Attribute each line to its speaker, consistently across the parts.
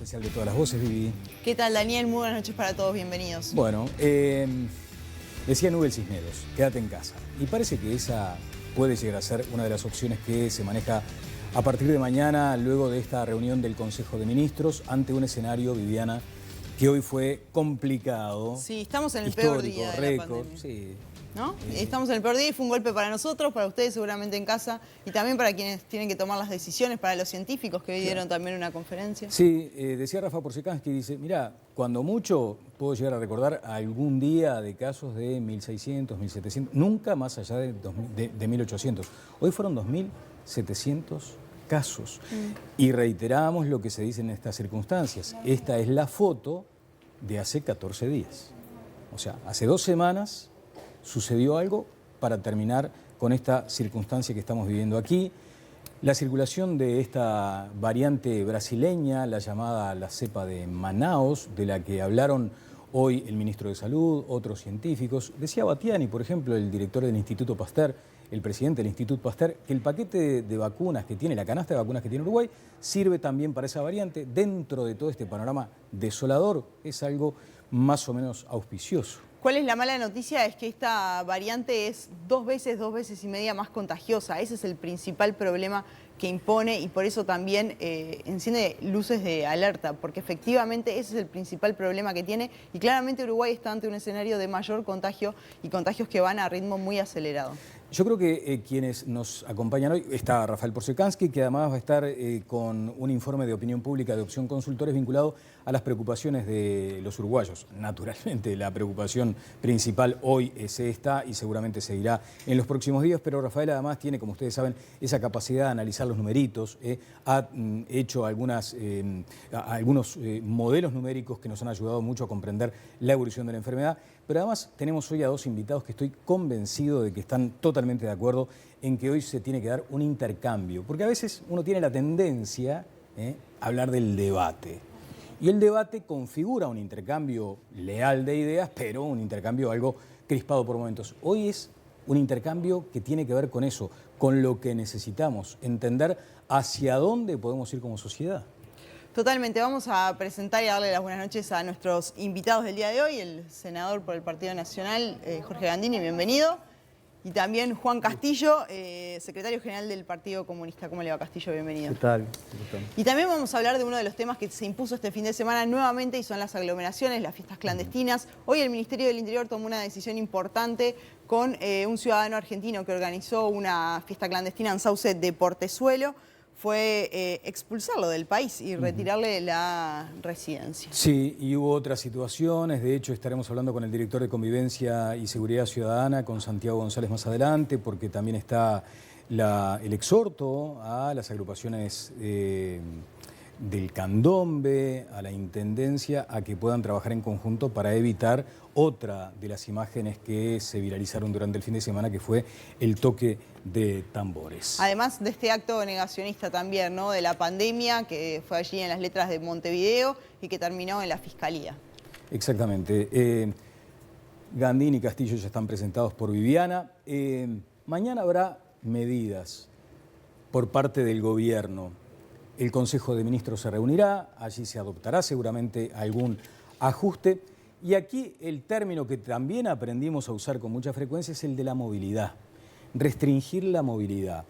Speaker 1: especial de Todas las Voces, Vivi.
Speaker 2: ¿Qué tal, Daniel? Muy buenas noches para todos, bienvenidos.
Speaker 1: Bueno, decía Nubel Cisneros, quédate en casa. Y parece que esa puede llegar a ser una de las opciones que se maneja a partir de mañana, luego de esta reunión del Consejo de Ministros, ante un escenario, Viviana, que hoy fue complicado.
Speaker 2: Sí, estamos en el peor día de la pandemia.
Speaker 1: Sí.
Speaker 2: ¿No? Estamos en el peor día y fue un golpe para nosotros, para ustedes seguramente en casa y también para quienes tienen que tomar las decisiones, para los científicos que hoy dieron también una conferencia.
Speaker 1: Sí, decía Rafa Porsekansky, dice, mira, cuando mucho puedo llegar a recordar algún día de casos de 1.600, 1.700, nunca más allá de 1.800. Hoy fueron 2.700 casos. Y reiteramos lo que se dice en estas circunstancias. Esta es la foto de hace 14 días. O sea, hace 2 semanas sucedió algo para terminar con esta circunstancia que estamos viviendo aquí. La circulación de esta variante brasileña, la llamada la cepa de Manaus, de la que hablaron hoy el ministro de Salud, otros científicos. Decía Battiani, por ejemplo, el director del Instituto Pasteur, el presidente del Instituto Pasteur, que el paquete de vacunas que tiene, la canasta de vacunas que tiene Uruguay, sirve también para esa variante. Dentro de todo este panorama desolador, es algo más o menos auspicioso.
Speaker 2: ¿Cuál es la mala noticia? Es que esta variante es 2 veces y media más contagiosa. Ese es el principal problema que impone y por eso también enciende luces de alerta, porque efectivamente ese es el principal problema que tiene y claramente Uruguay está ante un escenario de mayor contagio y contagios que van a ritmo muy acelerado.
Speaker 1: Yo creo que quienes nos acompañan hoy, está Rafael Porsekansky, que además va a estar con un informe de opinión pública de Opción Consultores vinculado a las preocupaciones de los uruguayos. Naturalmente, la preocupación principal hoy es esta y seguramente seguirá en los próximos días, pero Rafael además tiene, como ustedes saben, esa capacidad de analizar los numeritos, ha hecho algunos modelos numéricos que nos han ayudado mucho a comprender la evolución de la enfermedad, pero además tenemos hoy a 2 invitados que estoy convencido de que están totalmente de acuerdo en que hoy se tiene que dar un intercambio, porque a veces uno tiene la tendencia a hablar del debate. Y el debate configura un intercambio leal de ideas, pero un intercambio algo crispado por momentos. Hoy es un intercambio que tiene que ver con eso, con lo que necesitamos, entender hacia dónde podemos ir como sociedad.
Speaker 2: Totalmente, vamos a presentar y darle las buenas noches a nuestros invitados del día de hoy, el senador por el Partido Nacional, Jorge Gandini, bienvenido. Y también Juan Castillo, secretario general del Partido Comunista. ¿Cómo le va, Castillo? Bienvenido.
Speaker 3: ¿Qué tal?
Speaker 2: Y también vamos a hablar de uno de los temas que se impuso este fin de semana nuevamente y son las aglomeraciones, las fiestas clandestinas. Hoy el Ministerio del Interior tomó una decisión importante con un ciudadano argentino que organizó una fiesta clandestina en Sauce de Portezuelo. Fue expulsarlo del país y retirarle la residencia.
Speaker 1: Sí, y hubo otras situaciones. De hecho, estaremos hablando con el director de Convivencia y Seguridad Ciudadana, con Santiago González más adelante, porque también está el exhorto a las agrupaciones del Candombe, a la Intendencia, a que puedan trabajar en conjunto para evitar otra de las imágenes que se viralizaron durante el fin de semana, que fue el toque de tambores.
Speaker 2: Además de este acto negacionista también, ¿no?, de la pandemia, que fue allí en las letras de Montevideo y que terminó en la Fiscalía.
Speaker 1: Exactamente. Gandini y Castillo ya están presentados por Viviana. Mañana habrá medidas por parte del gobierno. El Consejo de Ministros se reunirá, allí se adoptará seguramente algún ajuste. Y aquí el término que también aprendimos a usar con mucha frecuencia es el de la movilidad. Restringir la movilidad.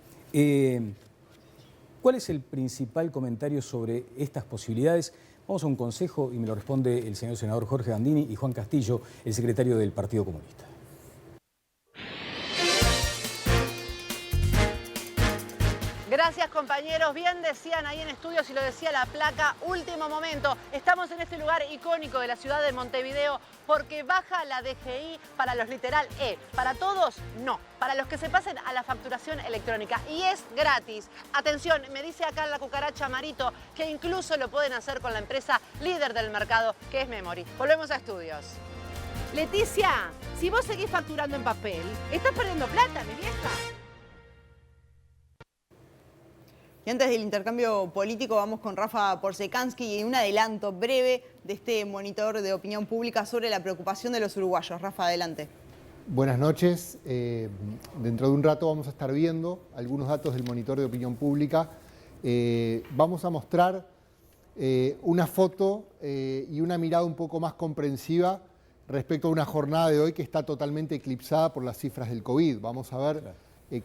Speaker 1: ¿Cuál es el principal comentario sobre estas posibilidades? Vamos a un consejo y me lo responde el señor senador Jorge Gandini y Juan Castillo, el secretario del Partido Comunista.
Speaker 4: Gracias, compañeros. Bien decían ahí en estudios y lo decía la placa, último momento. Estamos en este lugar icónico de la ciudad de Montevideo porque baja la DGI para los literal E. Para todos, no. Para los que se pasen a la facturación electrónica. Y es gratis. Atención, me dice acá la cucaracha Marito que incluso lo pueden hacer con la empresa líder del mercado, que es Memory. Volvemos a estudios.
Speaker 5: Leticia, si vos seguís facturando en papel, estás perdiendo plata, mi vieja.
Speaker 2: Y antes del intercambio político vamos con Rafa Porsekansky y un adelanto breve de este monitor de opinión pública sobre la preocupación de los uruguayos. Rafa, adelante.
Speaker 3: Buenas noches. Dentro de un rato vamos a estar viendo algunos datos del monitor de opinión pública. Vamos a mostrar una foto y una mirada un poco más comprensiva respecto a una jornada de hoy que está totalmente eclipsada por las cifras del COVID. Vamos a ver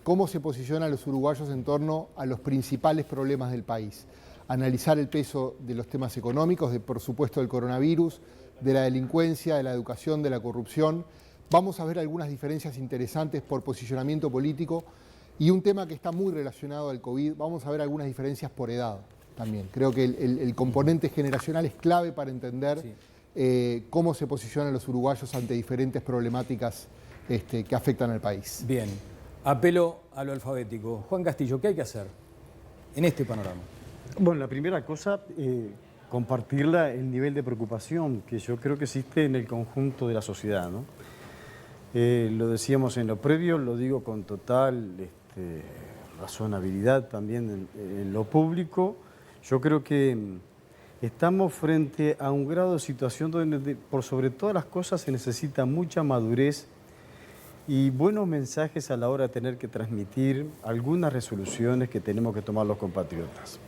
Speaker 3: cómo se posicionan los uruguayos en torno a los principales problemas del país. Analizar el peso de los temas económicos, por supuesto del coronavirus, de la delincuencia, de la educación, de la corrupción. Vamos a ver algunas diferencias interesantes por posicionamiento político y un tema que está muy relacionado al COVID, vamos a ver algunas diferencias por edad también. Creo que el componente generacional es clave para entender cómo se posicionan los uruguayos ante diferentes problemáticas que afectan al país.
Speaker 1: Bien, apelo a lo alfabético. Juan Castillo, ¿qué hay que hacer en este panorama?
Speaker 6: Bueno, la primera cosa, compartirla el nivel de preocupación que yo creo que existe en el conjunto de la sociedad, ¿no? Lo decíamos en lo previo, lo digo con total razonabilidad también en lo público. Yo creo que estamos frente a un grado de situación donde por sobre todas las cosas se necesita mucha madurez y buenos mensajes a la hora de tener que transmitir algunas resoluciones que tenemos que tomar los compatriotas.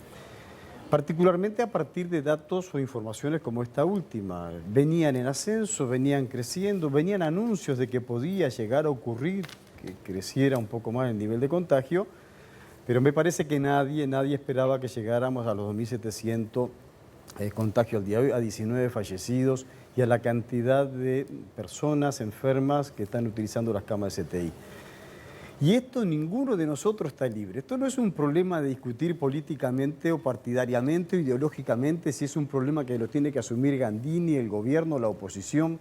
Speaker 6: Particularmente a partir de datos o informaciones como esta última. Venían en ascenso, venían creciendo, venían anuncios de que podía llegar a ocurrir que creciera un poco más el nivel de contagio, pero me parece que nadie esperaba que llegáramos a los 2.700 contagios al día de hoy, a 19 fallecidos y a la cantidad de personas enfermas que están utilizando las camas de CTI. Y esto ninguno de nosotros está libre. Esto no es un problema de discutir políticamente o partidariamente o ideológicamente, si es un problema que lo tiene que asumir Gandini, el gobierno, la oposición.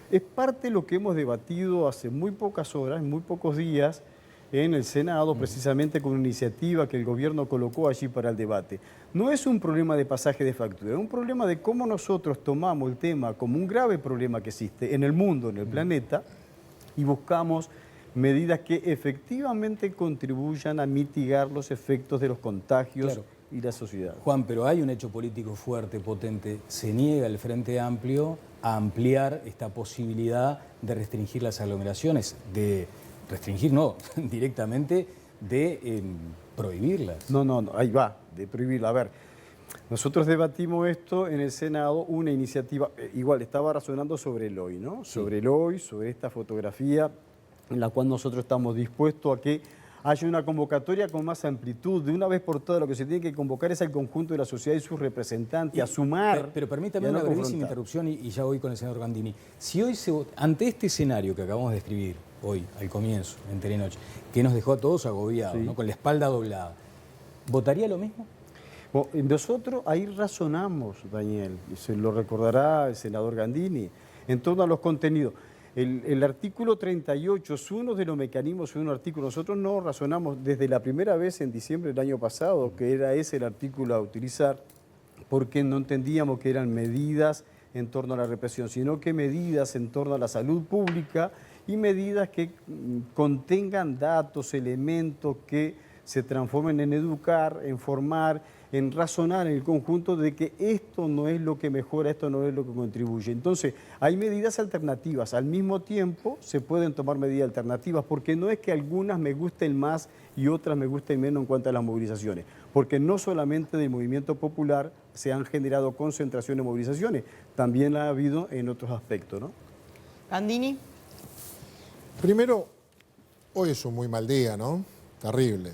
Speaker 6: Es parte de lo que hemos debatido hace muy pocas horas, muy pocos días, en el Senado, precisamente con una iniciativa que el gobierno colocó allí para el debate. No es un problema de pasaje de factura, es un problema de cómo nosotros tomamos el tema como un grave problema que existe en el mundo, en el planeta, y buscamos medidas que efectivamente contribuyan a mitigar los efectos de los contagios y la sociedad.
Speaker 1: Juan, pero hay un hecho político fuerte, potente. Se niega el Frente Amplio a ampliar esta posibilidad de restringir las aglomeraciones, de restringir, no, directamente de prohibirlas.
Speaker 6: No, ahí va, de prohibirla. A ver, nosotros debatimos esto en el Senado, una iniciativa, igual estaba razonando sobre el hoy, ¿no? Sí. Sobre el hoy, sobre esta fotografía, en la cual nosotros estamos dispuestos a que haya una convocatoria con más amplitud. De una vez por todas, lo que se tiene que convocar es al conjunto de la sociedad y sus representantes, a sumar.
Speaker 1: Pero permítame una brevísima interrupción y ya voy con el senador Gandini. Si hoy, ante este escenario que acabamos de escribir hoy, al comienzo, en Telenoche, que nos dejó a todos agobiados, ¿no? Con la espalda doblada, ¿votaría lo mismo?
Speaker 6: Bueno, nosotros ahí razonamos, Daniel, y se lo recordará el senador Gandini, en torno a los contenidos. El artículo 38 es uno de los mecanismos de un artículo. Nosotros no razonamos desde la primera vez en diciembre del año pasado, que era ese el artículo a utilizar, porque no entendíamos que eran medidas en torno a la represión, sino que medidas en torno a la salud pública y medidas que contengan datos, elementos que se transformen en educar, en formar, en razonar en el conjunto de que esto no es lo que mejora, esto no es lo que contribuye. Entonces, hay medidas alternativas. Al mismo tiempo, se pueden tomar medidas alternativas, porque no es que algunas me gusten más y otras me gusten menos en cuanto a las movilizaciones, porque no solamente del movimiento popular se han generado concentraciones de movilizaciones, también la ha habido en otros aspectos, ¿no?
Speaker 2: Gandini.
Speaker 7: Primero, hoy es un muy mal día, ¿no? Terrible.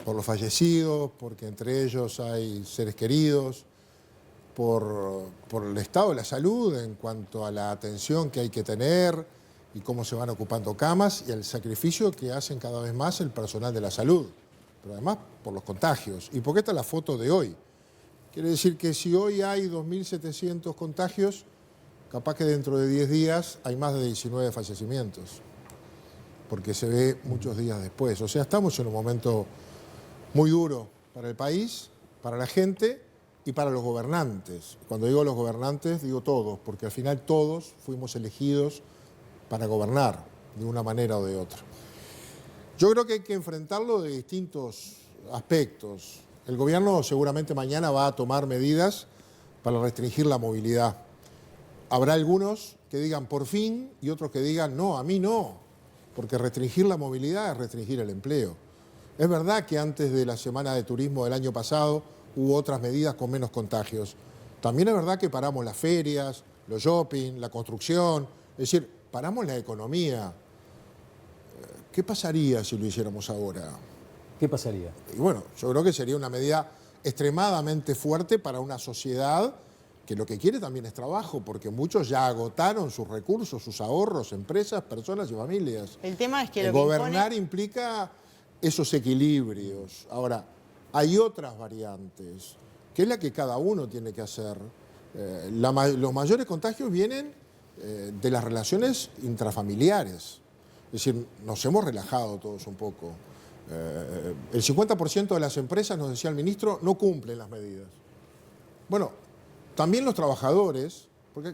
Speaker 7: Por los fallecidos, porque entre ellos hay seres queridos, por el estado de la salud en cuanto a la atención que hay que tener y cómo se van ocupando camas y el sacrificio que hacen cada vez más el personal de la salud, pero además por los contagios. ¿Y por qué está la foto de hoy? Quiere decir que si hoy hay 2.700 contagios, capaz que dentro de 10 días hay más de 19 fallecimientos, porque se ve muchos días después. O sea, estamos en un momento muy duro para el país, para la gente y para los gobernantes. Cuando digo los gobernantes, digo todos, porque al final todos fuimos elegidos para gobernar de una manera o de otra. Yo creo que hay que enfrentarlo de distintos aspectos. El gobierno seguramente mañana va a tomar medidas para restringir la movilidad. Habrá algunos que digan por fin y otros que digan no, a mí no, porque restringir la movilidad es restringir el empleo. Es verdad que antes de la Semana de Turismo del año pasado u otras medidas con menos contagios. También es verdad que paramos las ferias, los shopping, la construcción, es decir, paramos la economía. ¿Qué pasaría si lo hiciéramos ahora?
Speaker 1: ¿Qué pasaría?
Speaker 7: Y bueno, yo creo que sería una medida extremadamente fuerte para una sociedad que lo que quiere también es trabajo, porque muchos ya agotaron sus recursos, sus ahorros, empresas, personas y familias.
Speaker 2: El tema es que lo
Speaker 7: gobernar implica esos equilibrios. Ahora, hay otras variantes, que es la que cada uno tiene que hacer. Los mayores contagios vienen de las relaciones intrafamiliares. Es decir, nos hemos relajado todos un poco. El 50% de las empresas, nos decía el ministro, no cumplen las medidas. Bueno, también los trabajadores, porque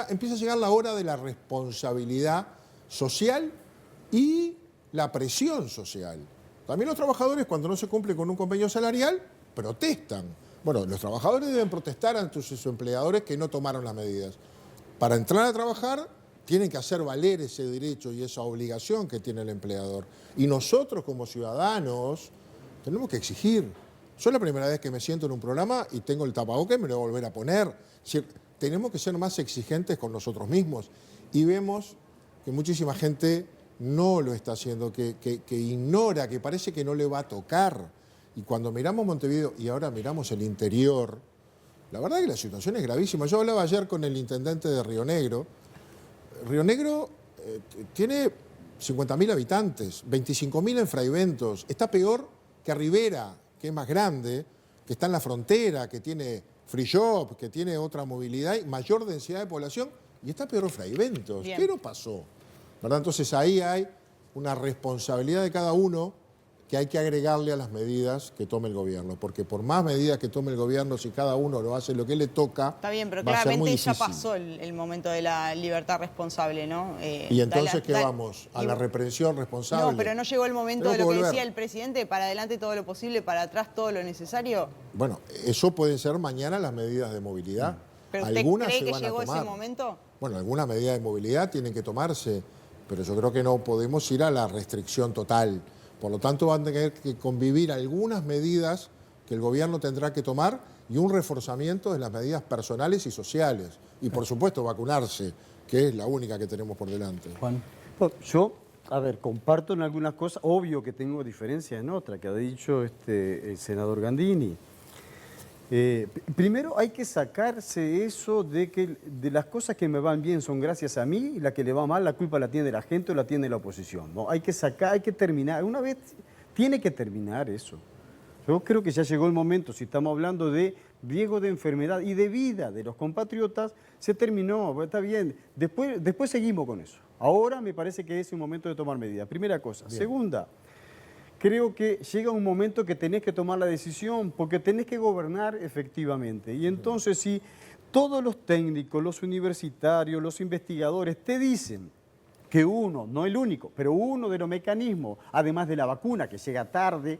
Speaker 7: empieza a llegar la hora de la responsabilidad social y la presión social. También los trabajadores, cuando no se cumple con un convenio salarial, protestan. Bueno, los trabajadores deben protestar ante sus empleadores que no tomaron las medidas. Para entrar a trabajar, tienen que hacer valer ese derecho y esa obligación que tiene el empleador. Y nosotros, como ciudadanos, tenemos que exigir. Yo la primera vez que me siento en un programa y tengo el tapabocas me lo voy a volver a poner. Es decir, tenemos que ser más exigentes con nosotros mismos. Y vemos que muchísima gente no lo está haciendo, que ignora, que parece que no le va a tocar. Y cuando miramos Montevideo y ahora miramos el interior, la verdad es que la situación es gravísima. Yo hablaba ayer con el intendente de Río Negro. Río Negro tiene 50.000 habitantes, 25.000 en Fraiventos. Está peor que Rivera, que es más grande, que está en la frontera, que tiene free shop, que tiene otra movilidad y mayor densidad de población, y está peor Fraiventos.
Speaker 2: Bien.
Speaker 7: ¿Qué no pasó? ¿Verdad? Entonces ahí hay una responsabilidad de cada uno que hay que agregarle a las medidas que tome el gobierno, porque por más medidas que tome el gobierno, si cada uno lo hace lo que le toca,
Speaker 2: Está bien, pero
Speaker 7: va a ser muy
Speaker 2: claramente ya
Speaker 7: difícil.
Speaker 2: pasó el momento de la libertad responsable, ¿no?
Speaker 7: Y entonces, ¿qué vamos? ¿A la represión responsable?
Speaker 2: No, pero no llegó el momento de
Speaker 7: Tenemos
Speaker 2: lo que
Speaker 7: volver.
Speaker 2: decía el presidente, para adelante todo lo posible, para atrás todo lo necesario.
Speaker 7: Bueno, eso pueden ser mañana las medidas de movilidad.
Speaker 2: ¿Pero usted
Speaker 7: Algunas
Speaker 2: cree
Speaker 7: se
Speaker 2: que
Speaker 7: van a
Speaker 2: llegó
Speaker 7: tomar.
Speaker 2: ese momento?
Speaker 7: Bueno, algunas medidas de movilidad tienen que tomarse, pero yo creo que no podemos ir a la restricción total. Por lo tanto, van a tener que convivir algunas medidas que el gobierno tendrá que tomar y un reforzamiento de las medidas personales y sociales. Y, por supuesto, vacunarse, que es la única que tenemos por delante.
Speaker 1: Juan.
Speaker 6: Yo, a ver, comparto en algunas cosas, obvio que tengo diferencias en otras, que ha dicho el senador Gandini. Primero hay que sacarse eso de que de las cosas que me van bien son gracias a mí y la que le va mal la culpa la tiene la gente o la tiene la oposición. ¿No? Hay que sacar, hay que terminar. Una vez tiene que terminar eso. Yo creo que ya llegó el momento, si estamos hablando de riesgo de enfermedad y de vida de los compatriotas, se terminó, está bien. Después seguimos con eso. Ahora me parece que es un momento de tomar medidas. Primera cosa. Bien. Segunda, creo que llega un momento que tenés que tomar la decisión porque tenés que gobernar efectivamente. Y entonces si todos los técnicos, los universitarios, los investigadores te dicen que uno, no el único, pero uno de los mecanismos, además de la vacuna que llega tarde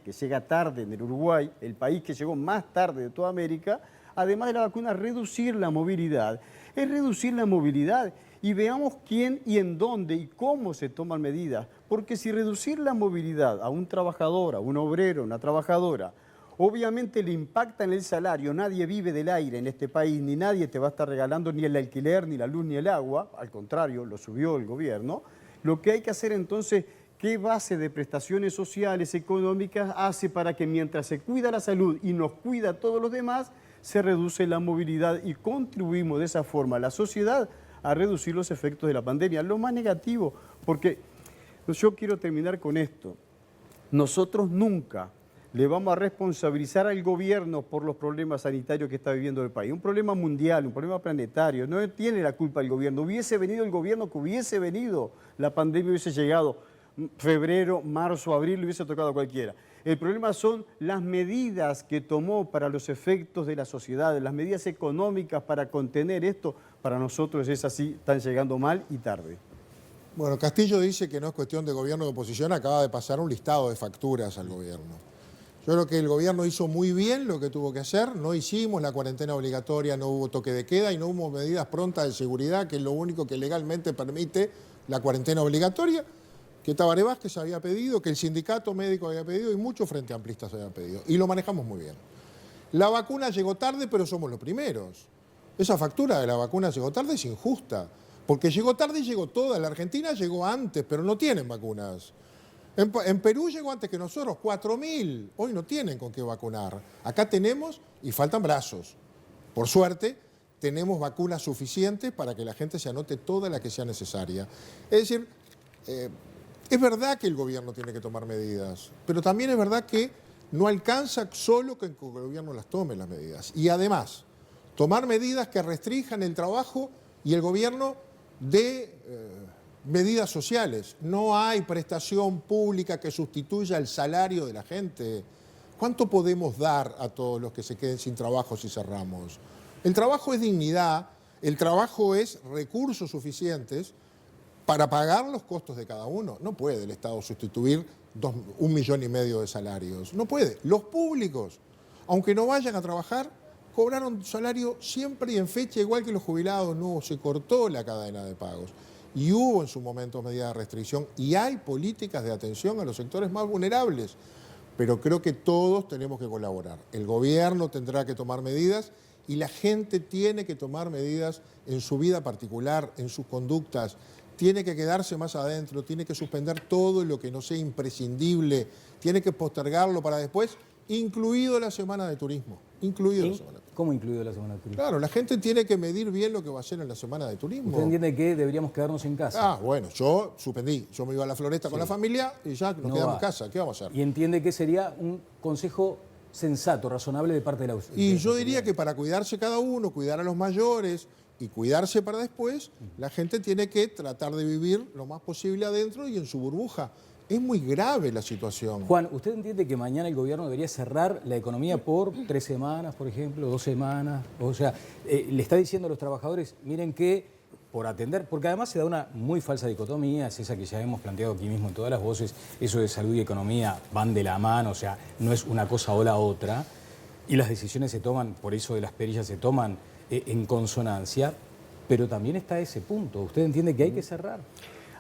Speaker 6: en el Uruguay, el país que llegó más tarde de toda América, además de la vacuna, reducir la movilidad. Es reducir la movilidad y veamos quién y en dónde y cómo se toman medidas. Porque si reducir la movilidad a un trabajador, a un obrero, a una trabajadora, obviamente le impacta en el salario. Nadie vive del aire en este país, ni nadie te va a estar regalando ni el alquiler, ni la luz, ni el agua. Al contrario, lo subió el gobierno. Lo que hay que hacer entonces, ¿qué base de prestaciones sociales, económicas hace para que mientras se cuida la salud y nos cuida a todos los demás, se reduce la movilidad y contribuimos de esa forma a la sociedad a reducir los efectos de la pandemia? Lo más negativo, porque yo quiero terminar con esto. Nosotros nunca le vamos a responsabilizar al gobierno por los problemas sanitarios que está viviendo el país. Un problema mundial, un problema planetario. No tiene la culpa el gobierno. Hubiese venido el gobierno que hubiese venido, la pandemia hubiese llegado febrero, marzo, abril, le hubiese tocado a cualquiera. El problema son las medidas que tomó para los efectos de la sociedad, las medidas económicas para contener esto. Para nosotros es así, están llegando mal y tarde.
Speaker 7: Bueno, Castillo dice que no es cuestión de gobierno o de oposición, acaba de pasar un listado de facturas al gobierno. Yo creo que el gobierno hizo muy bien lo que tuvo que hacer, no hicimos la cuarentena obligatoria, no hubo toque de queda y no hubo medidas prontas de seguridad, que es lo único que legalmente permite la cuarentena obligatoria, que Tabaré Vázquez había pedido, que el sindicato médico había pedido y muchos frente amplistas habían pedido. Y lo manejamos muy bien. La vacuna llegó tarde, pero somos los primeros. Esa factura de la vacuna llegó tarde es injusta, porque llegó tarde y llegó toda. La Argentina llegó antes, pero no tienen vacunas. En Perú llegó antes que nosotros, 4.000. Hoy no tienen con qué vacunar. Acá tenemos y faltan brazos. Por suerte, tenemos vacunas suficientes para que la gente se anote toda la que sea necesaria. Es decir, es verdad que el gobierno tiene que tomar medidas, pero también es verdad que no alcanza solo que el gobierno las tome las medidas. Y además, tomar medidas que restrinjan el trabajo y el gobierno dé medidas sociales. No hay prestación pública que sustituya el salario de la gente. ¿Cuánto podemos dar a todos los que se queden sin trabajo si cerramos? El trabajo es dignidad, el trabajo es recursos suficientes para pagar los costos de cada uno. No puede el Estado sustituir 1,5 millones de salarios. No puede. Los públicos, aunque no vayan a trabajar, cobraron salario siempre y en fecha, igual que los jubilados. No, se cortó la cadena de pagos. Y hubo en su momento medidas de restricción y hay políticas de atención a los sectores más vulnerables. Pero creo que todos tenemos que colaborar. El gobierno tendrá que tomar medidas y la gente tiene que tomar medidas en su vida particular, en sus conductas. Tiene que quedarse más adentro, tiene que suspender todo lo que no sea imprescindible, tiene que postergarlo para después, incluido la semana de turismo. Incluido la semana de turismo.
Speaker 1: ¿Cómo incluido la semana de turismo?
Speaker 7: Claro, la gente tiene que medir bien lo que va a hacer en la semana de turismo.
Speaker 1: ¿Usted entiende que deberíamos quedarnos en casa?
Speaker 7: Ah, bueno, yo suspendí. Yo me iba a la Floresta con la familia y ya nos quedamos en casa. ¿Qué vamos a hacer?
Speaker 1: ¿Y entiende que sería un consejo sensato, razonable de parte de la
Speaker 7: Y yo diría que para cuidarse cada uno, cuidar a los mayores y cuidarse para después, la gente tiene que tratar de vivir lo más posible adentro y en su burbuja. Es muy grave la situación.
Speaker 1: Juan, ¿usted entiende que mañana el gobierno debería cerrar la economía por 3 semanas, por ejemplo, 2 semanas? O sea, le está diciendo a los trabajadores, miren que por atender, porque además se da una muy falsa dicotomía, es esa que ya hemos planteado aquí mismo en todas las voces, eso de salud y economía van de la mano, o sea, no es una cosa o la otra, y las decisiones se toman, por eso de las perillas se toman en consonancia, pero también está ese punto. ¿Usted entiende que hay que cerrar?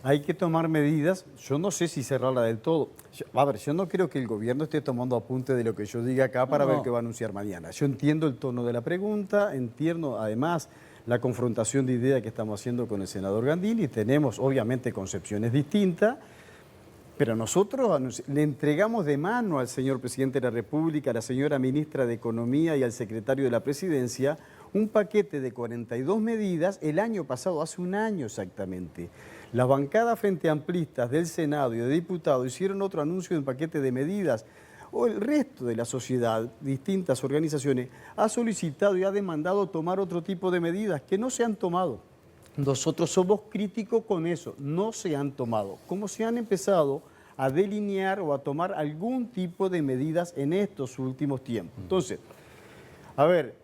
Speaker 6: Hay que tomar medidas, yo no sé si cerrarla del todo. Yo no creo que el gobierno esté tomando apunte de lo que yo diga acá para ver qué va a anunciar mañana. Yo entiendo el tono de la pregunta, entiendo además la confrontación de ideas que estamos haciendo con el senador Gandini, tenemos obviamente concepciones distintas, pero nosotros le entregamos de mano al señor presidente de la República, a la señora ministra de Economía y al secretario de la Presidencia un paquete de 42 medidas el año pasado, hace un año exactamente. Las bancadas frente amplistas del Senado y de diputados hicieron otro anuncio de un paquete de medidas. O el resto de la sociedad, distintas organizaciones, ha solicitado y ha demandado tomar otro tipo de medidas que no se han tomado. Nosotros somos críticos con eso, no se han tomado. Como se han empezado a delinear o a tomar algún tipo de medidas en estos últimos tiempos. Entonces, a ver,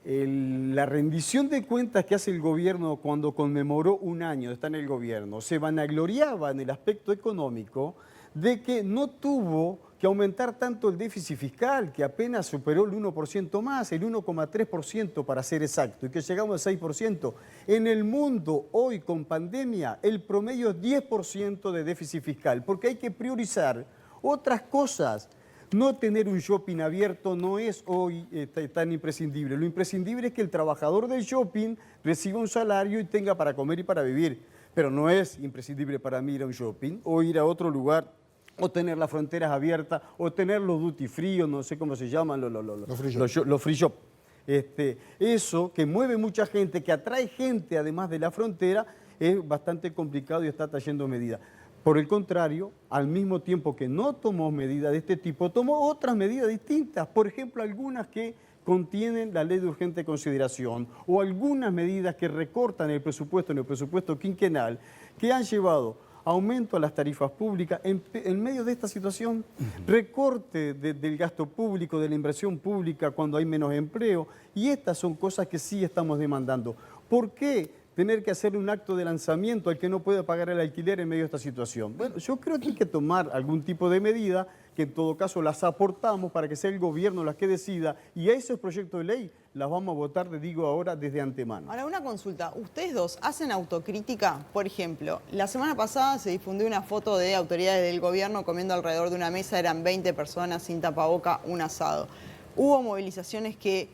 Speaker 6: la rendición de cuentas que hace el gobierno cuando conmemoró un año de estar en el gobierno, se vanagloriaba en el aspecto económico de que no tuvo que aumentar tanto el déficit fiscal, que apenas superó el 1% más, el 1,3% para ser exacto, y que llegamos al 6%. En el mundo, hoy con pandemia, el promedio es 10% de déficit fiscal, porque hay que priorizar otras cosas. No tener un shopping abierto no es hoy tan imprescindible. Lo imprescindible es que el trabajador del shopping reciba un salario y tenga para comer y para vivir. Pero no es imprescindible para mí ir a un shopping o ir a otro lugar o tener las fronteras abiertas o tener los duty free o no sé cómo se llaman, los free shop. Eso que mueve mucha gente, que atrae gente además de la frontera, es bastante complicado y está trayendo medidas. Por el contrario, al mismo tiempo que no tomó medidas de este tipo, tomó otras medidas distintas. Por ejemplo, algunas que contienen la ley de urgente consideración o algunas medidas que recortan el presupuesto en el presupuesto quinquenal que han llevado aumento a las tarifas públicas en medio de esta situación, recorte del gasto público, de la inversión pública cuando hay menos empleo. Y estas son cosas que sí estamos demandando. ¿Por qué tener que hacer un acto de lanzamiento al que no puede pagar el alquiler en medio de esta situación? Bueno, yo creo que hay que tomar algún tipo de medida que en todo caso las aportamos para que sea el gobierno las que decida y a esos proyectos de ley las vamos a votar, les digo ahora, desde antemano.
Speaker 2: Ahora, una consulta. ¿Ustedes dos hacen autocrítica? Por ejemplo, la semana pasada se difundió una foto de autoridades del gobierno comiendo alrededor de una mesa, eran 20 personas sin tapaboca, un asado. Hubo movilizaciones que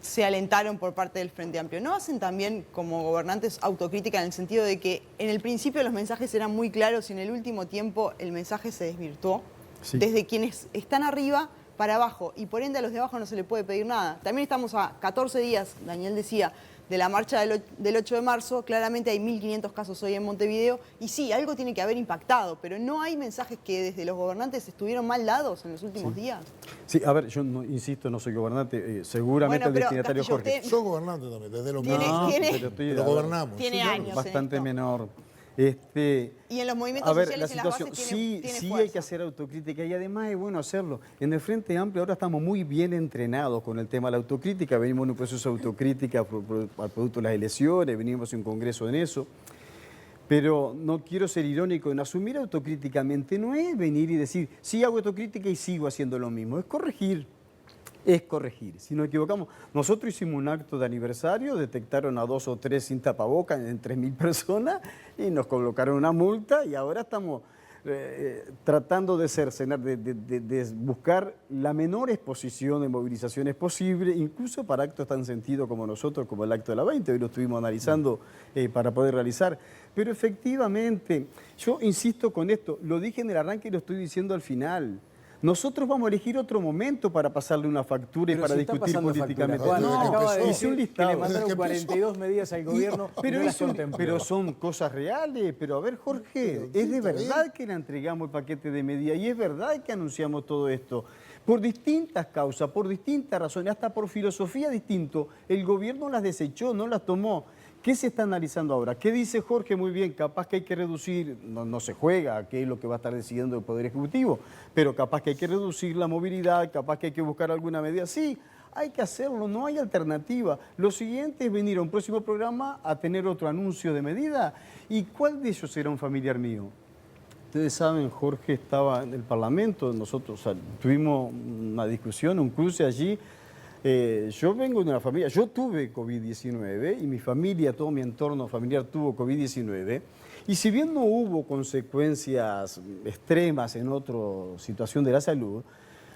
Speaker 2: se alentaron por parte del Frente Amplio. ¿No hacen también como gobernantes autocrítica en el sentido de que en el principio los mensajes eran muy claros y en el último tiempo el mensaje se desvirtuó?
Speaker 6: Sí.
Speaker 2: Desde quienes están arriba para abajo, y por ende a los de abajo no se le puede pedir nada. También estamos a 14 días, Daniel decía, de la marcha del 8 de marzo, claramente hay 1.500 casos hoy en Montevideo, y sí, algo tiene que haber impactado, pero ¿no hay mensajes que desde los gobernantes estuvieron mal dados en los últimos días?
Speaker 6: Sí, a ver, yo no, insisto, no soy gobernante, seguramente
Speaker 2: Bueno,
Speaker 6: el
Speaker 2: pero,
Speaker 6: destinatario
Speaker 2: Castillo,
Speaker 6: Jorge.
Speaker 2: usted-
Speaker 7: Sos gobernante también, desde lo
Speaker 2: Tiene-
Speaker 7: mismo.
Speaker 2: tiene-
Speaker 7: Pero gobernamos.
Speaker 2: Tiene
Speaker 7: Sí,
Speaker 2: años en
Speaker 6: Bastante
Speaker 2: esto.
Speaker 6: menor.
Speaker 2: Y en los movimientos
Speaker 6: A ver,
Speaker 2: sociales
Speaker 6: la
Speaker 2: y en las
Speaker 6: situación,
Speaker 2: bases
Speaker 6: sí,
Speaker 2: tiene
Speaker 6: sí
Speaker 2: fuerza.
Speaker 6: hay que hacer autocrítica y además es bueno hacerlo. En el Frente Amplio ahora estamos muy bien entrenados con el tema de la autocrítica, venimos en un proceso de autocrítica al producto de las elecciones, venimos en un congreso en eso, pero no quiero ser irónico en asumir autocríticamente, no es venir y decir, sí hago autocrítica y sigo haciendo lo mismo, es corregir. Es corregir, si nos equivocamos. Nosotros hicimos un acto de aniversario, detectaron a 2 o 3 sin tapabocas en 3.000 personas y nos colocaron una multa y ahora estamos tratando de cercenar, de buscar la menor exposición de movilizaciones posible, incluso para actos tan sentidos como nosotros, como el acto de la 20, hoy lo estuvimos analizando para poder realizar. Pero efectivamente, yo insisto con esto, lo dije en el arranque y lo estoy diciendo al final. Nosotros vamos a elegir otro momento para pasarle una factura y
Speaker 1: Pero
Speaker 6: para
Speaker 1: si está
Speaker 6: discutir
Speaker 1: pasando
Speaker 6: políticamente.
Speaker 1: factura. Juan,
Speaker 7: No,
Speaker 1: acaba de
Speaker 7: hice
Speaker 1: decir
Speaker 6: un
Speaker 1: que
Speaker 6: listado.
Speaker 1: le mandaron
Speaker 7: Desde que
Speaker 1: 42 medidas al gobierno y no las contempló.
Speaker 6: Pero son cosas reales. Pero a ver, Jorge, es de verdad que le entregamos el paquete de medidas y es verdad que anunciamos todo esto. Por distintas causas, por distintas razones, hasta por filosofía distinto, el gobierno las desechó, no las tomó. ¿Qué se está analizando ahora? ¿Qué dice Jorge? Muy bien, capaz que hay que reducir, no se juega, qué es lo que va a estar decidiendo el Poder Ejecutivo, pero capaz que hay que reducir la movilidad, capaz que hay que buscar alguna medida. Sí, hay que hacerlo, no hay alternativa. Lo siguiente es venir a un próximo programa a tener otro anuncio de medida. ¿Y cuál de ellos será un familiar mío? Ustedes saben, Jorge estaba en el Parlamento, nosotros tuvimos una discusión, un cruce allí. Yo vengo de una familia, yo tuve COVID-19 y mi familia, todo mi entorno familiar tuvo COVID-19 y si bien no hubo consecuencias extremas en otra situación de la salud,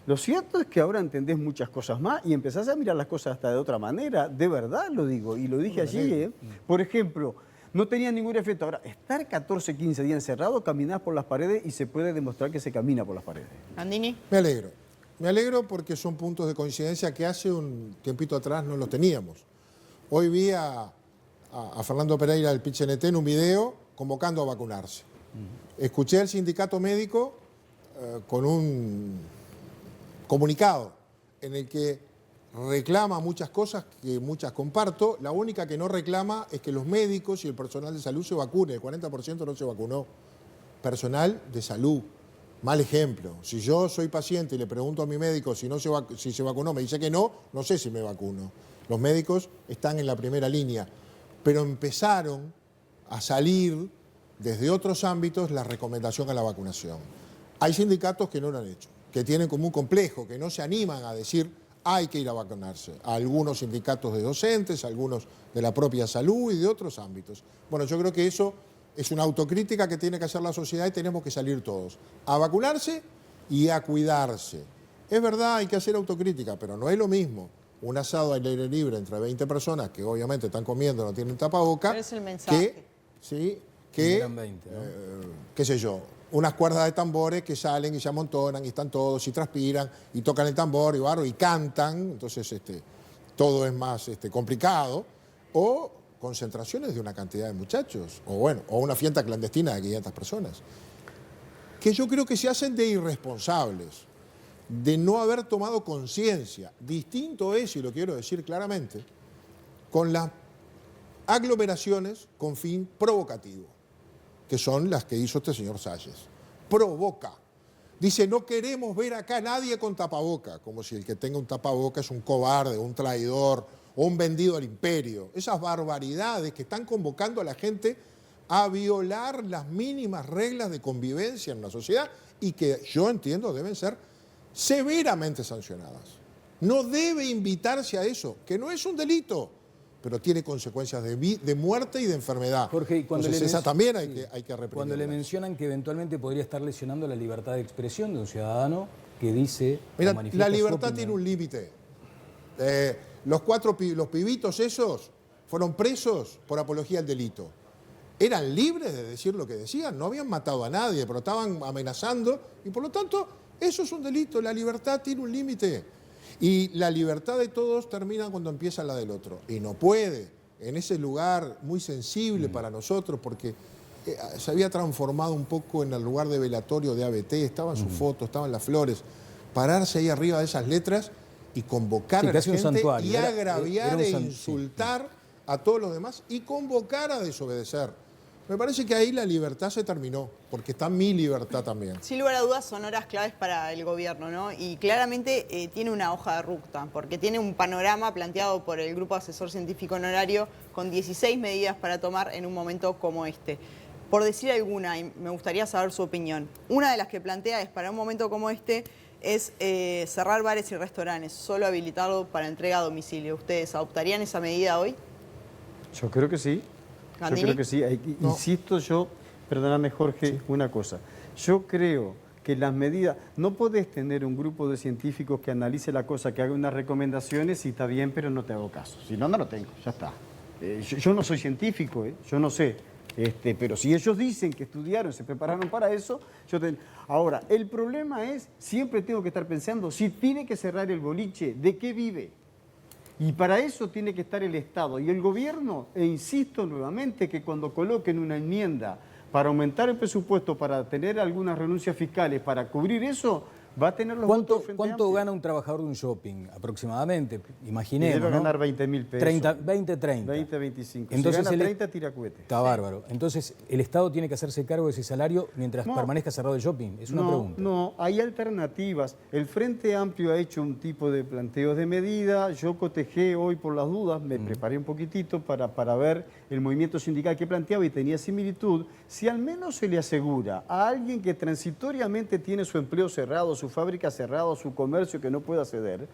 Speaker 6: lo cierto es que ahora entendés muchas cosas más y empezás a mirar las cosas hasta de otra manera, de verdad lo digo, y lo dije allí. Por ejemplo, no tenía ningún efecto. Ahora, estar 14, 15 días encerrado, caminás por las paredes y se puede demostrar que se camina por las paredes.
Speaker 2: Andini.
Speaker 7: Me alegro. Me alegro porque son puntos de coincidencia que hace un tiempito atrás no los teníamos. Hoy vi a Fernando Pereira del PIT-CNT en un video convocando a vacunarse. Escuché al sindicato médico con un comunicado en el que reclama muchas cosas que muchas comparto. La única que no reclama es que los médicos y el personal de salud se vacune. El 40% no se vacunó. Personal de salud. Mal ejemplo. Si yo soy paciente y le pregunto a mi médico si se vacunó, me dice que no, no sé si me vacuno. Los médicos están en la primera línea, pero empezaron a salir desde otros ámbitos la recomendación a la vacunación. Hay sindicatos que no lo han hecho, que tienen como un complejo, que no se animan a decir hay que ir a vacunarse. Algunos sindicatos de docentes, algunos de la propia salud y de otros ámbitos. Bueno, yo creo que eso es una autocrítica que tiene que hacer la sociedad y tenemos que salir todos a vacunarse y a cuidarse. Es verdad, hay que hacer autocrítica, pero no es lo mismo un asado al aire libre entre 20 personas que obviamente están comiendo, no tienen tapaboca,
Speaker 2: Pero es el mensaje.
Speaker 1: Eran 20, ¿no?
Speaker 7: qué sé yo, unas cuerdas de tambores que salen y se amontonan y están todos y transpiran y tocan el tambor y cantan, entonces todo es más complicado, o concentraciones de una cantidad de muchachos, o una fiesta clandestina de 500 personas, que yo creo que se hacen de irresponsables, de no haber tomado conciencia. Distinto es, y lo quiero decir claramente, con las aglomeraciones con fin provocativo, que son las que hizo este señor Salles. Provoca. Dice, no queremos ver acá a nadie con tapaboca, como si el que tenga un tapaboca es un cobarde, un traidor o un vendido al imperio. Esas barbaridades que están convocando a la gente a violar las mínimas reglas de convivencia en una sociedad y que yo entiendo deben ser severamente sancionadas. No debe invitarse a eso, que no es un delito, pero tiene consecuencias de muerte y de enfermedad.
Speaker 1: Jorge, y cuando
Speaker 7: entonces esa también hay que reprimirla.
Speaker 1: Cuando le mencionan que eventualmente podría estar lesionando la libertad de expresión de un ciudadano que dice... o
Speaker 7: Mira,
Speaker 1: manifiesta
Speaker 7: la
Speaker 1: su
Speaker 7: libertad
Speaker 1: opinión.
Speaker 7: tiene un límite. Los pibitos esos fueron presos por apología al delito. Eran libres de decir lo que decían, no habían matado a nadie, pero estaban amenazando y por lo tanto eso es un delito. La libertad tiene un límite y la libertad de todos termina cuando empieza la del otro. Y no puede, en ese lugar muy sensible para nosotros, porque se había transformado un poco en el lugar de velatorio de ABT, estaban sus fotos, estaban las flores, pararse ahí arriba de esas letras y convocar
Speaker 1: Sí,
Speaker 7: a la
Speaker 1: casi un
Speaker 7: gente
Speaker 1: santuario.
Speaker 7: y
Speaker 1: Era
Speaker 7: agraviar
Speaker 1: un
Speaker 7: e
Speaker 1: san-
Speaker 7: insultar a todos los demás y convocar a desobedecer. Me parece que ahí la libertad se terminó, porque está mi libertad también.
Speaker 2: Sin lugar a dudas son horas claves para el gobierno, ¿no? Y claramente tiene una hoja de ruta, porque tiene un panorama planteado por el Grupo Asesor Científico Honorario con 16 medidas para tomar en un momento como este. Por decir alguna, y me gustaría saber su opinión, una de las que plantea es para un momento como este es cerrar bares y restaurantes, solo habilitarlo para entrega a domicilio. ¿Ustedes adoptarían esa medida hoy?
Speaker 6: Yo creo que sí. Yo
Speaker 2: ¿Gandini?
Speaker 6: creo que sí. Insisto yo, perdóname Jorge, una cosa. Yo creo que las medidas, no podés tener un grupo de científicos que analice la cosa, que haga unas recomendaciones y está bien, pero no te hago caso. Si no, no lo tengo, ya está. Yo no soy científico, yo no sé. Pero si ellos dicen que estudiaron, se prepararon para eso, Ahora, el problema es, siempre tengo que estar pensando, si tiene que cerrar el boliche, ¿de qué vive? Y para eso tiene que estar el Estado y el gobierno, e insisto nuevamente que cuando coloquen una enmienda para aumentar el presupuesto, para tener algunas renuncias fiscales, para cubrir eso, va a tener los votos frente
Speaker 1: ¿Cuánto
Speaker 6: amplio.
Speaker 1: gana un trabajador de un shopping aproximadamente?
Speaker 6: Y
Speaker 1: Imaginemos,
Speaker 6: debe
Speaker 1: ¿no?
Speaker 6: ganar 20.000 pesos.
Speaker 1: 20, 30.
Speaker 6: 20, 25.
Speaker 1: Entonces
Speaker 6: si gana
Speaker 1: el-
Speaker 6: 30, tira cohete.
Speaker 1: Está bárbaro. Entonces, ¿el Estado tiene que hacerse cargo de ese salario mientras
Speaker 6: No.
Speaker 1: permanezca cerrado el shopping? Es una pregunta.
Speaker 6: No, hay alternativas. El Frente Amplio ha hecho un tipo de planteos de medida. Yo cotejé hoy por las dudas, me preparé un poquitito para ver el movimiento sindical que planteaba y tenía similitud. Si al menos se le asegura a alguien que transitoriamente tiene su empleo cerrado, su fábrica cerrada, su comercio que no puede acceder,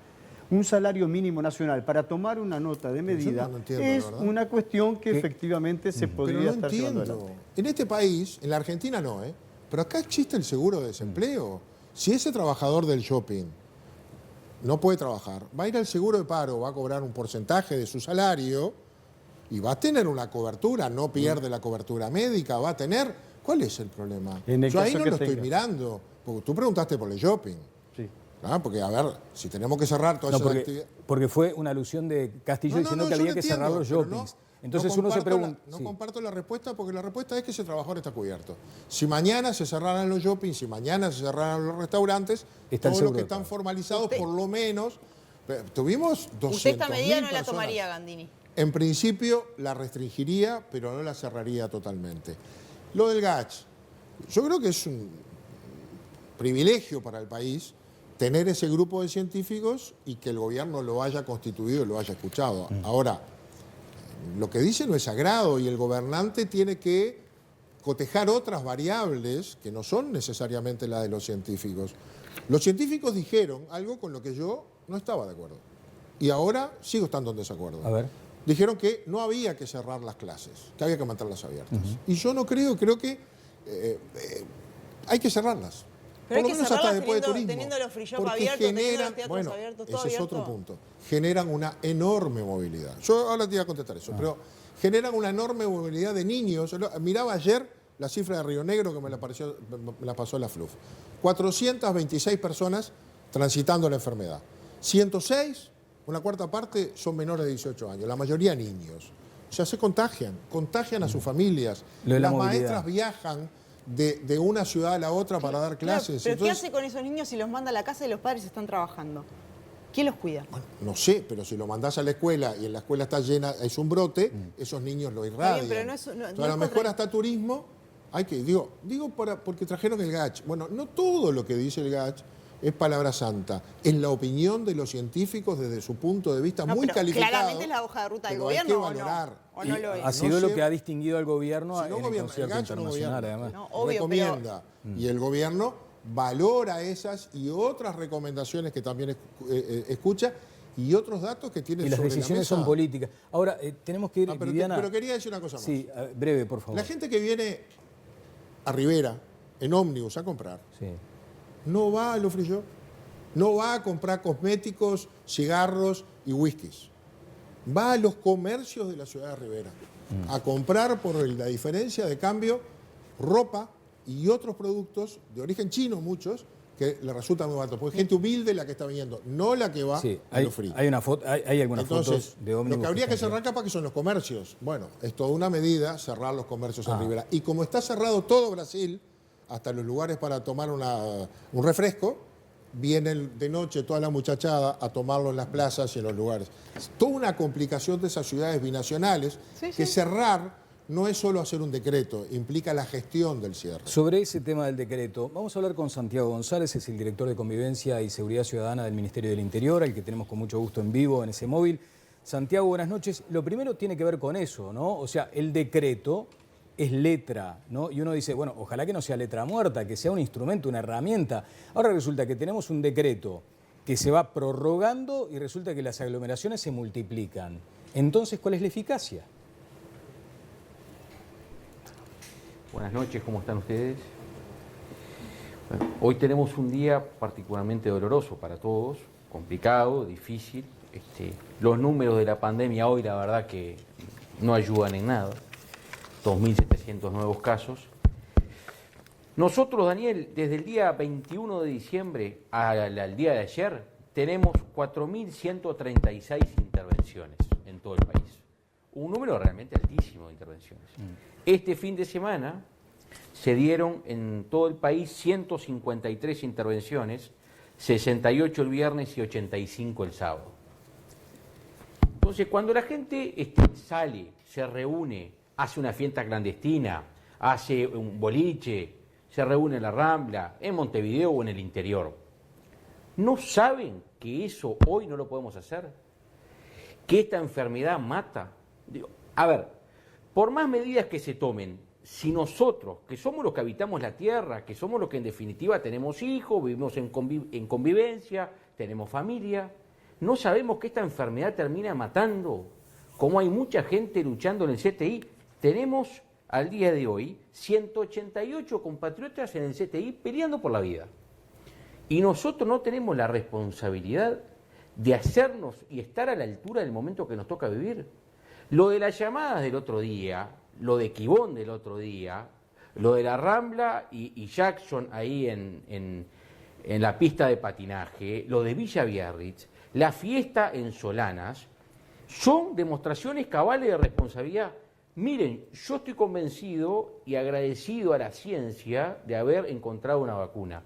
Speaker 6: un salario mínimo nacional para tomar una nota de medida,
Speaker 7: no entiendo,
Speaker 6: es
Speaker 7: ¿verdad?
Speaker 6: una cuestión que
Speaker 1: ¿Qué?
Speaker 6: efectivamente se
Speaker 7: Pero
Speaker 6: podría
Speaker 7: no
Speaker 6: estar llevando
Speaker 7: entiendo.
Speaker 6: adelante.
Speaker 7: En este país, en la Argentina no, pero acá existe el seguro de desempleo. Si ese trabajador del shopping no puede trabajar, va a ir al seguro de paro, va a cobrar un porcentaje de su salario y va a tener una cobertura, no pierde la cobertura médica, va a tener... ¿Cuál es el problema?
Speaker 6: En el
Speaker 7: Yo ahí
Speaker 6: caso
Speaker 7: no
Speaker 6: que
Speaker 7: lo estoy
Speaker 6: tenga.
Speaker 7: mirando, porque tú preguntaste por el shopping.
Speaker 6: Sí.
Speaker 7: Porque, a ver, si tenemos que cerrar todas
Speaker 1: No,
Speaker 7: esas
Speaker 1: porque,
Speaker 7: actividades...
Speaker 1: porque fue una alusión de Castillo diciendo que
Speaker 7: yo
Speaker 1: había
Speaker 7: lo
Speaker 1: que
Speaker 7: entiendo,
Speaker 1: cerrar los
Speaker 7: pero
Speaker 1: shoppings. Entonces uno se pregunta...
Speaker 7: No
Speaker 1: sí.
Speaker 7: comparto la respuesta porque la respuesta es que ese trabajador está cubierto. Si mañana se cerraran los shoppings, si mañana se cerraran los restaurantes,
Speaker 1: Está el
Speaker 7: todos los
Speaker 1: seguro
Speaker 7: que
Speaker 1: de
Speaker 7: están
Speaker 1: paro.
Speaker 7: formalizados,
Speaker 2: Usted-
Speaker 7: por lo menos, tuvimos 200.000
Speaker 2: Usted esta medida no la
Speaker 7: personas.
Speaker 2: tomaría, Gandini.
Speaker 7: En principio la restringiría, pero no la cerraría totalmente. Lo del GACH, yo creo que es un privilegio para el país tener ese grupo de científicos y que el gobierno lo haya constituido y lo haya escuchado. Ahora, lo que dice no es sagrado y el gobernante tiene que cotejar otras variables que no son necesariamente las de los científicos. Los científicos dijeron algo con lo que yo no estaba de acuerdo y ahora sigo estando en desacuerdo.
Speaker 1: A ver.
Speaker 7: Dijeron que no había que cerrar las clases, que había que mantenerlas abiertas. Y yo no creo que hay que cerrarlas.
Speaker 2: Pero hay
Speaker 7: Por
Speaker 2: que
Speaker 7: lo menos hasta
Speaker 2: cerrarlas
Speaker 7: después de turismo.
Speaker 2: teniendo los free shop
Speaker 7: Porque
Speaker 2: abiertos, teniendo
Speaker 7: generan,
Speaker 2: los teatros
Speaker 7: bueno,
Speaker 2: abiertos, todo
Speaker 7: ese es
Speaker 2: abierto.
Speaker 7: otro punto. Generan una enorme movilidad. Yo ahora te voy a contestar eso, pero generan una enorme movilidad de niños. Miraba ayer la cifra de Río Negro que me la pasó la FLUF. 426 personas transitando la enfermedad. 106, una cuarta parte, son menores de 18 años, la mayoría niños. O sea, se contagian a sus familias.
Speaker 1: Lo de la
Speaker 7: Las
Speaker 1: movilidad.
Speaker 7: maestras viajan de una ciudad a la otra para dar
Speaker 2: Claro,
Speaker 7: clases.
Speaker 2: pero ¿qué
Speaker 7: Entonces,
Speaker 2: hace con esos niños si los manda a la casa y los padres están trabajando? ¿Quién los cuida?
Speaker 7: no sé, pero si lo mandás a la escuela y en la escuela está llena, es un brote, esos niños lo irradian.
Speaker 2: pero no es- no-
Speaker 7: Entonces,
Speaker 2: no
Speaker 7: a
Speaker 2: es
Speaker 7: lo mejor
Speaker 2: contra-
Speaker 7: hasta turismo, hay que, digo porque trajeron el GACH. Bueno, no todo lo que dice el GACH es palabra santa. Es la opinión de los científicos desde su punto de vista
Speaker 2: No,
Speaker 7: muy
Speaker 2: pero
Speaker 7: calificado.
Speaker 2: claramente es la hoja de ruta del
Speaker 7: pero hay
Speaker 2: gobierno,
Speaker 7: que
Speaker 2: ¿o no?
Speaker 7: valorar.
Speaker 2: ¿O no
Speaker 7: Y
Speaker 2: lo es?
Speaker 1: Ha sido
Speaker 7: No
Speaker 1: lo
Speaker 7: sé-
Speaker 1: que ha distinguido al gobierno
Speaker 7: Si no
Speaker 1: en el
Speaker 7: gobierna, el
Speaker 1: concierto
Speaker 7: GACH no
Speaker 1: internacional,
Speaker 7: gobierna.
Speaker 1: además.
Speaker 2: No, obvio,
Speaker 7: recomienda. Y el gobierno valora esas y otras recomendaciones que también escucha y otros datos que tiene
Speaker 1: Y las
Speaker 7: sobre la
Speaker 1: decisiones
Speaker 7: mesa.
Speaker 1: son políticas. Ahora, tenemos que ir,
Speaker 7: Pero,
Speaker 1: Viviana...
Speaker 7: pero quería decir una cosa más.
Speaker 1: Sí, breve, por favor.
Speaker 7: La gente que viene a Rivera en ómnibus a comprar
Speaker 1: Sí.
Speaker 7: no va a los free shop. No va a comprar cosméticos, cigarros y whiskies. Va a los comercios de la ciudad de Rivera a comprar por la diferencia de cambio ropa y otros productos de origen chino, muchos, que le resultan muy baratos. Porque gente humilde la que está viniendo, no la que va a los free.
Speaker 1: Hay algunas
Speaker 7: Entonces,
Speaker 1: fotos de ómnibus.
Speaker 7: lo que habría que cerrar capaz que son los comercios. Bueno, es toda una medida cerrar los comercios en Rivera. Y como está cerrado todo Brasil, hasta los lugares para tomar un refresco, vienen de noche toda la muchachada a tomarlo en las plazas y en los lugares. Es toda una complicación de esas ciudades binacionales que cerrar no es solo hacer un decreto, implica la gestión del cierre.
Speaker 1: Sobre ese tema del decreto, vamos a hablar con Santiago González, es el director de Convivencia y Seguridad Ciudadana del Ministerio del Interior, al que tenemos con mucho gusto en vivo en ese móvil. Santiago, buenas noches. Lo primero tiene que ver con eso, ¿no? O sea, el decreto es letra, ¿no? Y uno dice, bueno, ojalá que no sea letra muerta, que sea un instrumento, una herramienta. Ahora resulta que tenemos un decreto que se va prorrogando y resulta que las aglomeraciones se multiplican. Entonces, ¿cuál es la eficacia?
Speaker 8: Buenas noches, ¿cómo están ustedes? Bueno, hoy tenemos un día particularmente doloroso para todos, complicado, difícil. Los números de la pandemia hoy, la verdad que no ayudan en nada. 2.700 nuevos casos. Nosotros, Daniel, desde el día 21 de diciembre al día de ayer, tenemos 4.136 intervenciones en todo el país. Un número realmente altísimo de intervenciones. Este fin de semana se dieron en todo el país 153 intervenciones, 68 el viernes y 85 el sábado. Entonces, cuando la gente sale, se reúne, hace una fiesta clandestina, hace un boliche, se reúne en la Rambla, en Montevideo o en el interior, ¿no saben que eso hoy no lo podemos hacer? ¿Que esta enfermedad mata? Digo, a ver, por más medidas que se tomen, si nosotros, que somos los que habitamos la tierra, que somos los que en definitiva tenemos hijos, vivimos en convivencia, tenemos familia, no sabemos que esta enfermedad termina matando, como hay mucha gente luchando en el CTI. Tenemos al día de hoy 188 compatriotas en el CTI peleando por la vida. Y nosotros no tenemos la responsabilidad de hacernos y estar a la altura del momento que nos toca vivir. Lo de las llamadas del otro día, lo de Quibón del otro día, lo de la Rambla y Jackson ahí en la pista de patinaje, lo de Villa Biarritz, la fiesta en Solanas, son demostraciones cabales de responsabilidad. Miren, yo estoy convencido y agradecido a la ciencia de haber encontrado una vacuna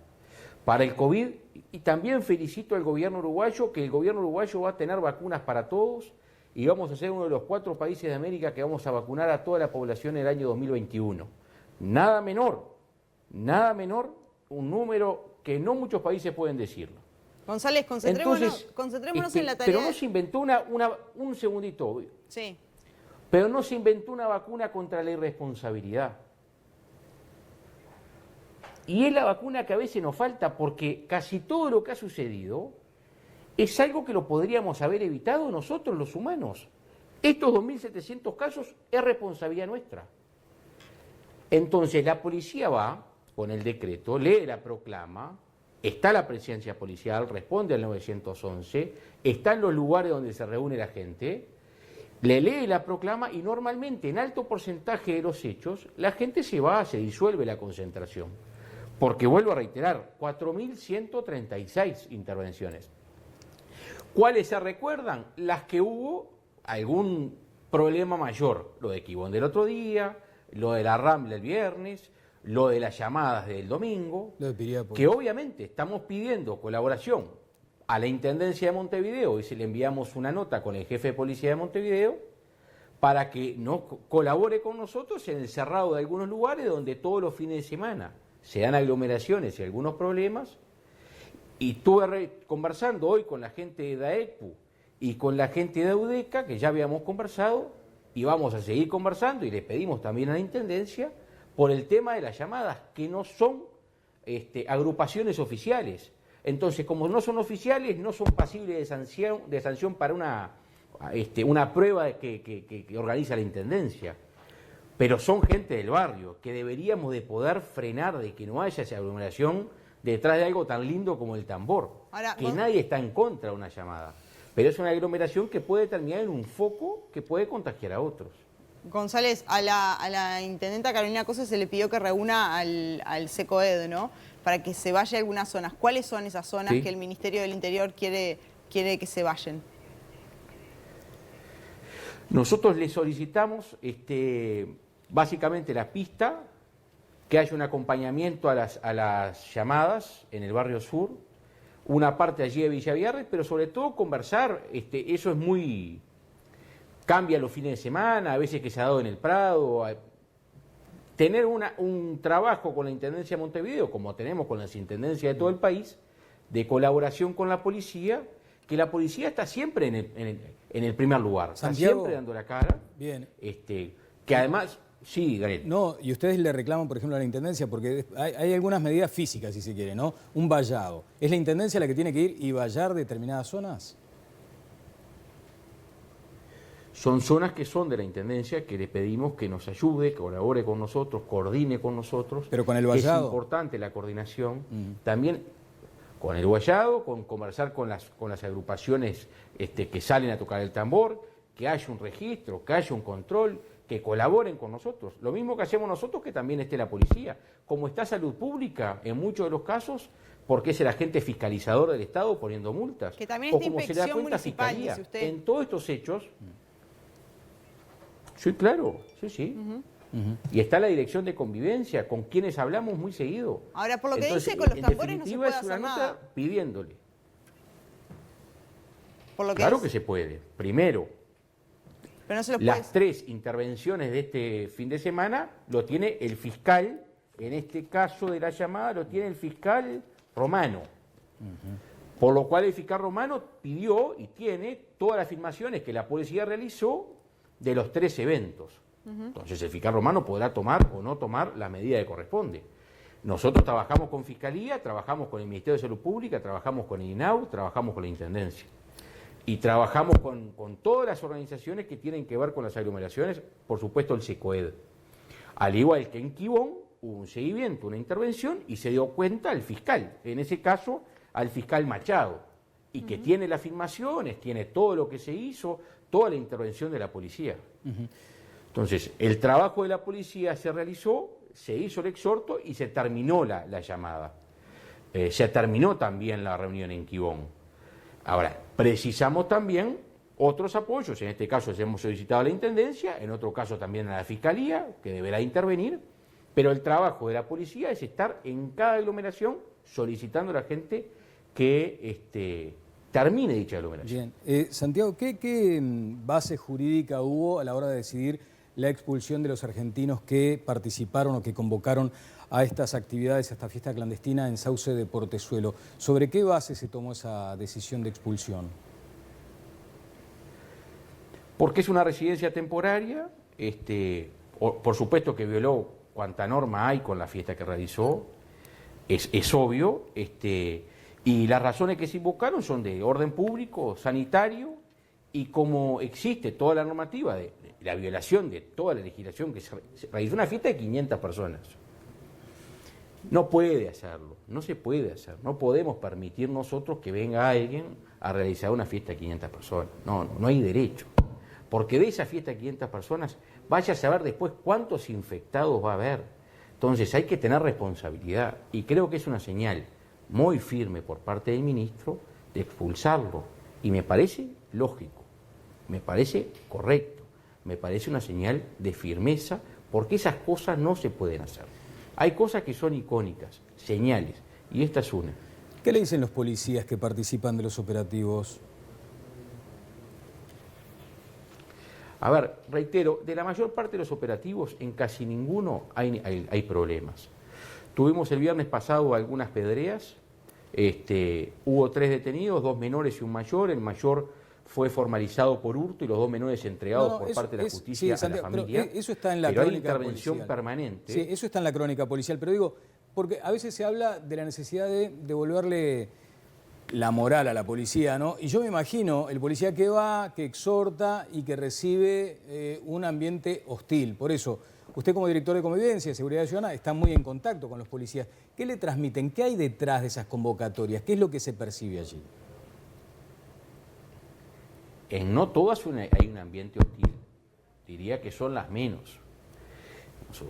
Speaker 8: para el COVID y también felicito al gobierno uruguayo, que el gobierno uruguayo va a tener vacunas para todos y vamos a ser uno de los 4 países de América que vamos a vacunar a toda la población en el año 2021. Nada menor, un número que no muchos países pueden decirlo.
Speaker 2: González, concentrémonos en la tarea.
Speaker 8: Pero no se inventó un segundito.
Speaker 2: Sí.
Speaker 8: Pero no se inventó una vacuna contra la irresponsabilidad. Y es la vacuna que a veces nos falta porque casi todo lo que ha sucedido es algo que lo podríamos haber evitado nosotros los humanos. Estos 2.700 casos es responsabilidad nuestra. Entonces la policía va con el decreto, lee la proclama, está la presencia policial, responde al 911, está en los lugares donde se reúne la gente, le lee la proclama y normalmente en alto porcentaje de los hechos la gente se va, se disuelve la concentración. Porque vuelvo a reiterar, 4.136 intervenciones. ¿Cuáles se recuerdan? Las que hubo algún problema mayor, lo de Quibón del otro día, lo de la Rambla el viernes, lo de las llamadas del domingo, que obviamente estamos pidiendo colaboración a la Intendencia de Montevideo y se le enviamos una nota con el jefe de policía de Montevideo para que nos colabore con nosotros en el cerrado de algunos lugares donde todos los fines de semana se dan aglomeraciones y algunos problemas. Y estuve conversando hoy con la gente de DAECPU y con la gente de UDECA, que ya habíamos conversado, y vamos a seguir conversando, y le pedimos también a la Intendencia, por el tema de las llamadas, que no son agrupaciones oficiales. Entonces, como no son oficiales, no son pasibles de sanción para una prueba que organiza la Intendencia. Pero son gente del barrio, que deberíamos de poder frenar de que no haya esa aglomeración detrás de algo tan lindo como el tambor.
Speaker 2: Ahora,
Speaker 8: que nadie está en contra de una llamada. Pero es una aglomeración que puede terminar en un foco que puede contagiar a otros.
Speaker 2: González, a la intendenta Carolina Cosa se le pidió que reúna al SECOED, ¿no? Para que se vaya a algunas zonas. ¿Cuáles son esas zonas que el Ministerio del Interior quiere que se vayan?
Speaker 8: Nosotros le solicitamos básicamente la pista, que haya un acompañamiento a las llamadas en el barrio sur, una parte allí de Villavierres, pero sobre todo conversar, eso es muy... Cambia los fines de semana, a veces que se ha dado en el Prado. Tener un trabajo con la Intendencia de Montevideo, como tenemos con las intendencias de todo el país, de colaboración con la policía, que la policía está siempre en el primer lugar, está siempre dando la cara.
Speaker 1: Bien.
Speaker 8: Que además... Sí, Daniel.
Speaker 1: No, y ustedes le reclaman, por ejemplo, a la Intendencia, porque hay algunas medidas físicas, si se quiere, ¿no? Un vallado. ¿Es la Intendencia la que tiene que ir y vallar determinadas zonas?
Speaker 8: Son zonas que son de la Intendencia, que le pedimos que nos ayude, que colabore con nosotros, coordine con nosotros.
Speaker 1: Pero con el vallado.
Speaker 8: Es importante la coordinación. También con el vallado, con conversar con las agrupaciones que salen a tocar el tambor, que haya un registro, que haya un control, que colaboren con nosotros. Lo mismo que hacemos nosotros, que también esté la policía. Como está Salud Pública, en muchos de los casos, porque es el agente fiscalizador del Estado poniendo multas.
Speaker 2: Que también
Speaker 8: o
Speaker 2: está
Speaker 8: como se le da
Speaker 2: inspección
Speaker 8: cuenta
Speaker 2: municipal,
Speaker 8: Fiscalía.
Speaker 2: dice usted.
Speaker 8: En todos estos hechos... Sí, claro, sí. Y está la dirección de convivencia, con quienes hablamos muy seguido.
Speaker 2: Ahora, por lo que
Speaker 8: Entonces,
Speaker 2: dice, con los
Speaker 8: en
Speaker 2: tambores no se
Speaker 8: definitiva,
Speaker 2: puede
Speaker 8: es una
Speaker 2: hacer
Speaker 8: nota
Speaker 2: nada.
Speaker 8: pidiéndole.
Speaker 2: Por lo que
Speaker 8: Claro
Speaker 2: dice.
Speaker 8: que se puede. Primero,
Speaker 2: Pero no se los
Speaker 8: las 3 intervenciones de este fin de semana lo tiene el fiscal, en este caso de la llamada, lo tiene el fiscal Romano. Por lo cual el fiscal Romano pidió y tiene todas las filmaciones que la policía realizó de los 3 eventos. Entonces el fiscal Romano podrá tomar o no tomar la medida que corresponde. Nosotros trabajamos con Fiscalía, trabajamos con el Ministerio de Salud Pública, trabajamos con el INAU, trabajamos con la Intendencia. Y trabajamos con todas las organizaciones que tienen que ver con las aglomeraciones, por supuesto el SECOED. Al igual que en Quibón, hubo un seguimiento, una intervención, y se dio cuenta el fiscal, en ese caso al fiscal Machado, y que tiene las filmaciones, tiene todo lo que se hizo, toda la intervención de la policía. Entonces, el trabajo de la policía se realizó, se hizo el exhorto y se terminó la llamada. Se terminó también la reunión en Quibón. Ahora, precisamos también otros apoyos, en este caso hemos solicitado a la Intendencia, en otro caso también a la Fiscalía, que deberá intervenir, pero el trabajo de la policía es estar en cada aglomeración solicitando a la gente que termine dicha aglomeración.
Speaker 1: Bien. Santiago, ¿qué base jurídica hubo a la hora de decidir la expulsión de los argentinos que participaron o que convocaron a estas actividades, a esta fiesta clandestina en Sauce de Portezuelo? ¿Sobre qué base se tomó esa decisión de expulsión?
Speaker 8: Porque es una residencia temporaria, por supuesto que violó cuanta norma hay con la fiesta que realizó, es obvio, y las razones que se invocaron son de orden público, sanitario, y como existe toda la normativa de la violación de toda la legislación, que se realizó una fiesta de 500 personas. No puede hacerlo, no se puede hacer, no podemos permitir nosotros que venga alguien a realizar una fiesta de 500 personas, no hay derecho, porque de esa fiesta de 500 personas vaya a saber después cuántos infectados va a haber. Entonces hay que tener responsabilidad, y creo que es una señal muy firme por parte del ministro de expulsarlo, y me parece lógico, me parece correcto, me parece una señal de firmeza, porque esas cosas no se pueden hacer. Hay cosas que son icónicas, señales, y esta es una.
Speaker 1: ¿Qué le dicen los policías que participan de los operativos?
Speaker 8: A ver, reitero, de la mayor parte de los operativos, en casi ninguno hay problemas. Tuvimos el viernes pasado algunas pedreas, hubo 3 detenidos, 2 menores y un mayor. El mayor fue formalizado por hurto y los 2 menores entregados por parte de la justicia a la familia.
Speaker 1: Eso está en la
Speaker 8: pero hay
Speaker 1: crónica
Speaker 8: intervención
Speaker 1: policial
Speaker 8: permanente.
Speaker 1: Sí, eso está en la crónica policial, pero digo, porque a veces se habla de la necesidad de devolverle la moral a la policía, ¿no? Y yo me imagino el policía que va, que exhorta y que recibe un ambiente hostil. Por eso, usted como director de Convivencia y Seguridad Ciudadana está muy en contacto con los policías. ¿Qué le transmiten? ¿Qué hay detrás de esas convocatorias? ¿Qué es lo que se percibe allí?
Speaker 8: En no todas hay un ambiente hostil. Diría que son las menos.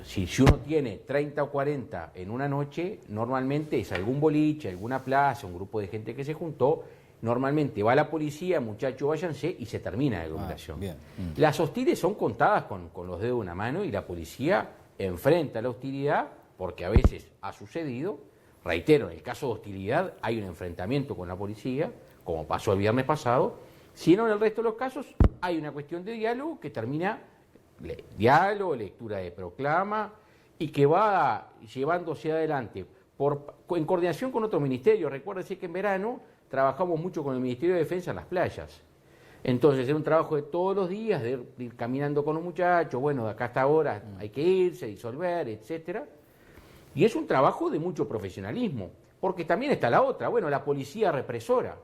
Speaker 8: Si uno tiene 30 o 40 en una noche, normalmente es algún boliche, alguna plaza, un grupo de gente que se juntó. Normalmente va la policía, muchachos, váyanse, y se termina la aglomeración. Las hostiles son contadas con los dedos de una mano y la policía enfrenta la hostilidad porque a veces ha sucedido. Reitero, en el caso de hostilidad hay un enfrentamiento con la policía, como pasó el viernes pasado. Si no, en el resto de los casos hay una cuestión de diálogo que termina, diálogo, lectura de proclama, y que va llevándose adelante en coordinación con otros ministerios. Recuérdese que en verano trabajamos mucho con el Ministerio de Defensa en las playas. Entonces era un trabajo de todos los días, de ir caminando con los muchachos, bueno, de acá hasta ahora hay que irse, disolver, etcétera. Y es un trabajo de mucho profesionalismo, porque también está la otra, bueno, la policía represora,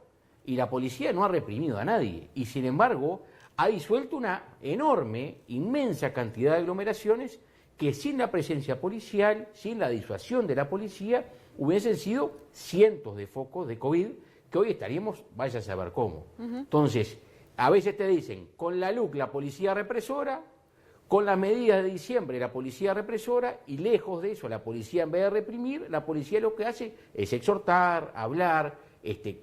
Speaker 8: y la policía no ha reprimido a nadie, y sin embargo ha disuelto una enorme, inmensa cantidad de aglomeraciones que sin la presencia policial, sin la disuasión de la policía, hubiesen sido cientos de focos de COVID, que hoy estaríamos, vaya a saber cómo. Entonces, a veces te dicen, con la LUC la policía represora, con las medidas de diciembre la policía represora, y lejos de eso, la policía en vez de reprimir, la policía lo que hace es exhortar, hablar,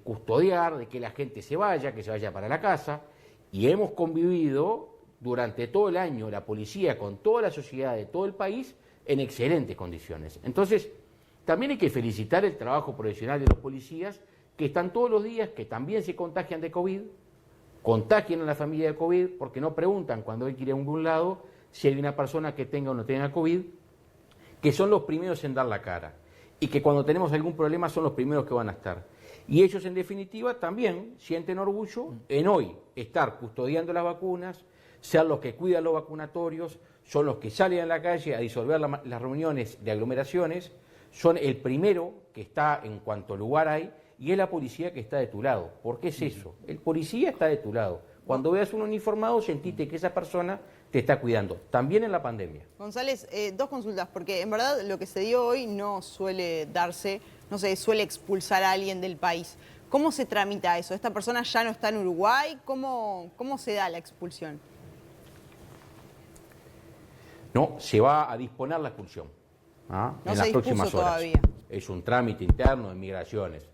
Speaker 8: custodiar de que la gente se vaya para la casa, y hemos convivido durante todo el año la policía con toda la sociedad de todo el país en excelentes condiciones. Entonces, también hay que felicitar el trabajo profesional de los policías que están todos los días, que también se contagian de COVID, contagian a la familia de COVID, porque no preguntan cuando hay que ir a algún lado si hay una persona que tenga o no tenga COVID, que son los primeros en dar la cara, y que cuando tenemos algún problema son los primeros que van a estar. Y ellos, en definitiva, también sienten orgullo en hoy estar custodiando las vacunas, ser los que cuidan los vacunatorios, son los que salen a la calle a disolver las reuniones de aglomeraciones, son el primero que está en cuanto lugar hay, y es la policía que está de tu lado. ¿Por qué es eso? El policía está de tu lado. Cuando veas un uniformado, sentite que esa persona te está cuidando, también en la pandemia.
Speaker 2: González, dos consultas, porque en verdad lo que se dio hoy no suele darse, no se suele expulsar a alguien del país. ¿Cómo se tramita eso? ¿Esta persona ya no está en Uruguay? ¿Cómo se da la expulsión?
Speaker 8: No, se va a disponer la expulsión
Speaker 2: No
Speaker 8: en las próximas horas.
Speaker 2: Todavía.
Speaker 8: Es un trámite interno de migraciones.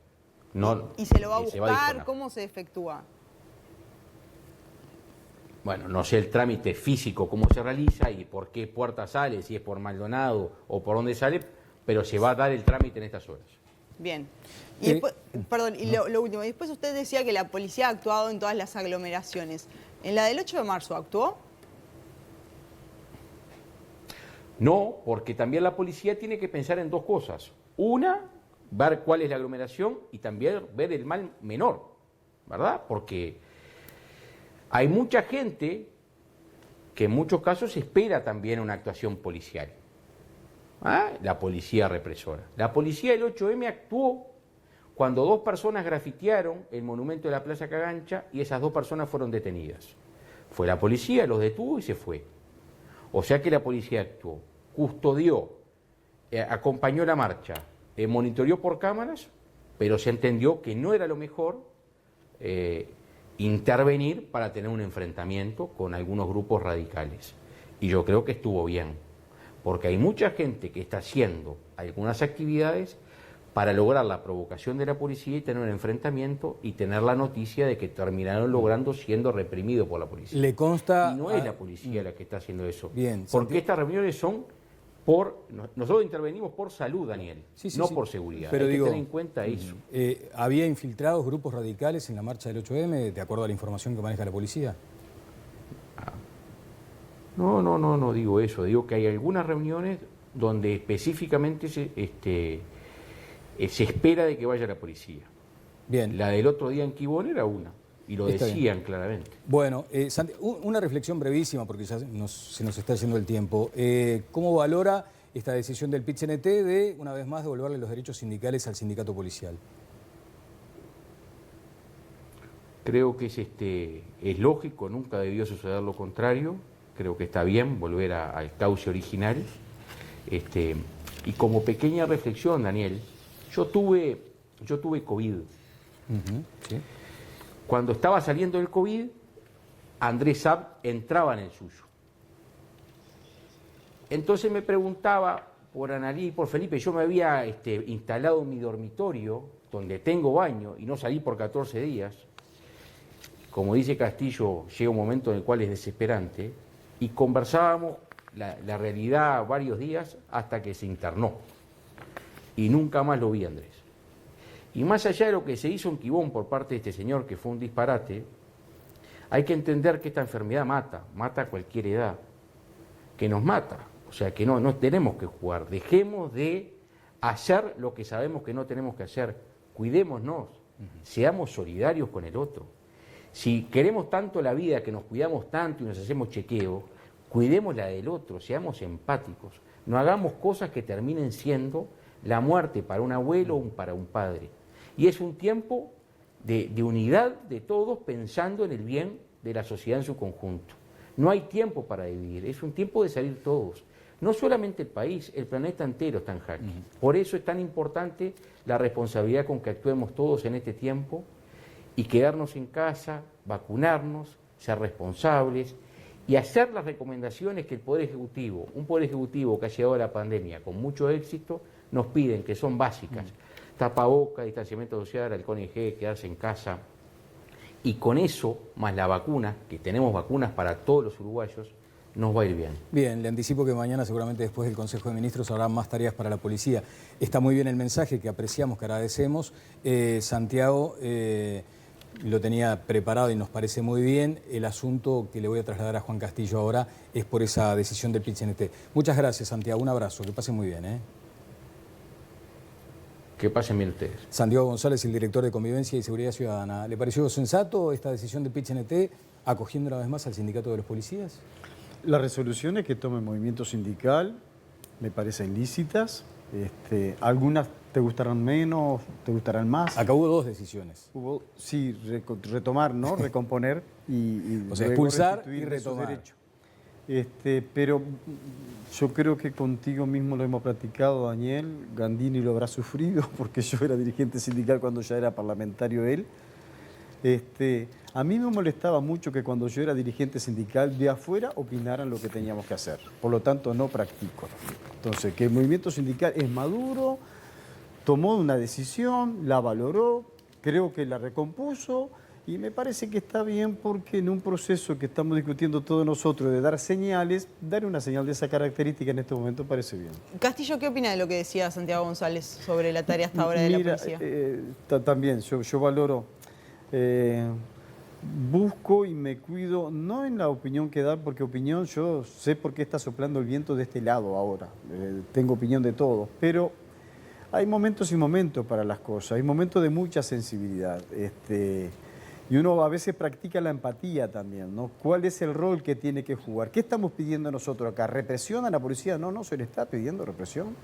Speaker 8: No,
Speaker 2: ¿Y se lo va a
Speaker 8: se
Speaker 2: buscar?
Speaker 8: disponer.
Speaker 2: ¿Cómo se efectúa?
Speaker 8: Bueno, no sé el trámite físico, cómo se realiza y por qué puerta sale, si es por Maldonado o por dónde sale, pero se va a dar el trámite en estas horas.
Speaker 2: Bien. Y después, perdón, y lo último, y después usted decía que la policía ha actuado en todas las aglomeraciones. ¿En la del 8 de marzo actuó?
Speaker 8: No, porque también la policía tiene que pensar en dos cosas. Una, ver cuál es la aglomeración y también ver el mal menor, ¿verdad? Porque hay mucha gente que en muchos casos espera también una actuación policial. La policía represora. La policía del 8M actuó cuando 2 personas grafitearon el monumento de la Plaza Cagancha y esas 2 personas fueron detenidas. Fue la policía, los detuvo y se fue. O sea que la policía actuó, custodió, acompañó la marcha, monitoreó por cámaras, pero se entendió que no era lo mejor intervenir para tener un enfrentamiento con algunos grupos radicales. Y yo creo que estuvo bien, porque hay mucha gente que está haciendo algunas actividades para lograr la provocación de la policía y tener un enfrentamiento y tener la noticia de que terminaron logrando siendo reprimidos por la policía.
Speaker 1: ¿Le consta?
Speaker 8: Y no es la policía la que está haciendo eso.
Speaker 1: Bien,
Speaker 8: porque estas reuniones son nosotros intervenimos por salud, Daniel, no por seguridad.
Speaker 1: Pero
Speaker 8: hay que tener en cuenta eso.
Speaker 1: ¿Había infiltrados grupos radicales en la marcha del 8M, de acuerdo a la información que maneja la policía?
Speaker 8: No digo eso. Digo que hay algunas reuniones donde específicamente se espera de que vaya la policía.
Speaker 1: Bien.
Speaker 8: La del otro día en Quibón era una, y lo
Speaker 1: Está
Speaker 8: decían
Speaker 1: bien.
Speaker 8: claramente.
Speaker 1: Bueno, Santi, una reflexión brevísima, porque ya se nos está yendo el tiempo. ¿Cómo valora esta decisión del PIT-CNT de, una vez más, devolverle los derechos sindicales al sindicato policial?
Speaker 8: Creo que es lógico, nunca debió suceder lo contrario. Creo que está bien volver al cauce original. Y como pequeña reflexión, Daniel, yo tuve COVID.
Speaker 1: Sí.
Speaker 8: Cuando estaba saliendo del COVID, Andrés Saab entraba en el suyo. Entonces me preguntaba por Analí y por Felipe, yo me había instalado en mi dormitorio, donde tengo baño, y no salí por 14 días. Como dice Castillo, llega un momento en el cual es desesperante, y conversábamos la realidad varios días hasta que se internó. Y nunca más lo vi, Andrés. Y más allá de lo que se hizo en Quibón por parte de este señor, que fue un disparate, hay que entender que esta enfermedad mata a cualquier edad, que nos mata. O sea, que no tenemos que jugar. Dejemos de hacer lo que sabemos que no tenemos que hacer. Cuidémonos, seamos solidarios con el otro. Si queremos tanto la vida, que nos cuidamos tanto y nos hacemos chequeo, cuidemos la del otro, seamos empáticos. No hagamos cosas que terminen siendo la muerte para un abuelo o para un padre. Y es un tiempo de unidad de todos pensando en el bien de la sociedad en su conjunto. No hay tiempo para dividir, es un tiempo de salir todos. No solamente el país, el planeta entero está en jaque. Por eso es tan importante la responsabilidad con que actuemos todos en este tiempo y quedarnos en casa, vacunarnos, ser responsables y hacer las recomendaciones que el Poder Ejecutivo, un Poder Ejecutivo que ha llegado a la pandemia con mucho éxito, nos piden, que son básicas. Tapaboca, distanciamiento social, alcohol en gel, quedarse en casa. Y con eso, más la vacuna, que tenemos vacunas para todos los uruguayos, nos va a ir bien.
Speaker 1: Bien, le anticipo que mañana, seguramente después del Consejo de Ministros, habrá más tareas para la policía. Está muy bien el mensaje, que apreciamos, que agradecemos. Santiago lo tenía preparado y nos parece muy bien. El asunto que le voy a trasladar a Juan Castillo ahora es por esa decisión del PIT-CNT. Muchas gracias, Santiago. Un abrazo. Que pase muy bien.
Speaker 8: Que pasen bien ustedes.
Speaker 1: Santiago González, el director de Convivencia y Seguridad Ciudadana. ¿Le pareció sensato esta decisión del PIT-CNT, acogiendo una vez más al sindicato de los policías?
Speaker 6: Las resoluciones que toma el movimiento sindical me parecen lícitas. Algunas te gustarán menos, te gustarán más.
Speaker 1: Acá hubo dos decisiones.
Speaker 6: Hubo, sí, retomar, ¿no? Recomponer y
Speaker 1: o sea, expulsar y retomar.
Speaker 6: Pero yo creo que contigo mismo lo hemos platicado, Daniel. Gandini lo habrá sufrido porque yo era dirigente sindical cuando ya era parlamentario él. A mí me molestaba mucho que cuando yo era dirigente sindical de afuera opinaran lo que teníamos que hacer. Por lo tanto, no practico. Entonces, que el movimiento sindical es maduro, tomó una decisión, la valoró, creo que la recompuso y me parece que está bien porque en un proceso que estamos discutiendo todos nosotros de dar señales, dar una señal de esa característica en este momento parece bien.
Speaker 2: Castillo, ¿qué opina de lo que decía Santiago González sobre la tarea hasta ahora de la policía?
Speaker 6: También, yo valoro... busco y me cuido, no en la opinión que da, porque opinión yo sé por qué está soplando el viento de este lado ahora, tengo opinión de todo, pero hay momentos y momentos para las cosas, hay momentos de mucha sensibilidad, y uno a veces practica la empatía también, ¿no? ¿Cuál es el rol que tiene que jugar? ¿Qué estamos pidiendo nosotros acá? ¿Represión a la policía? No se le está pidiendo represión.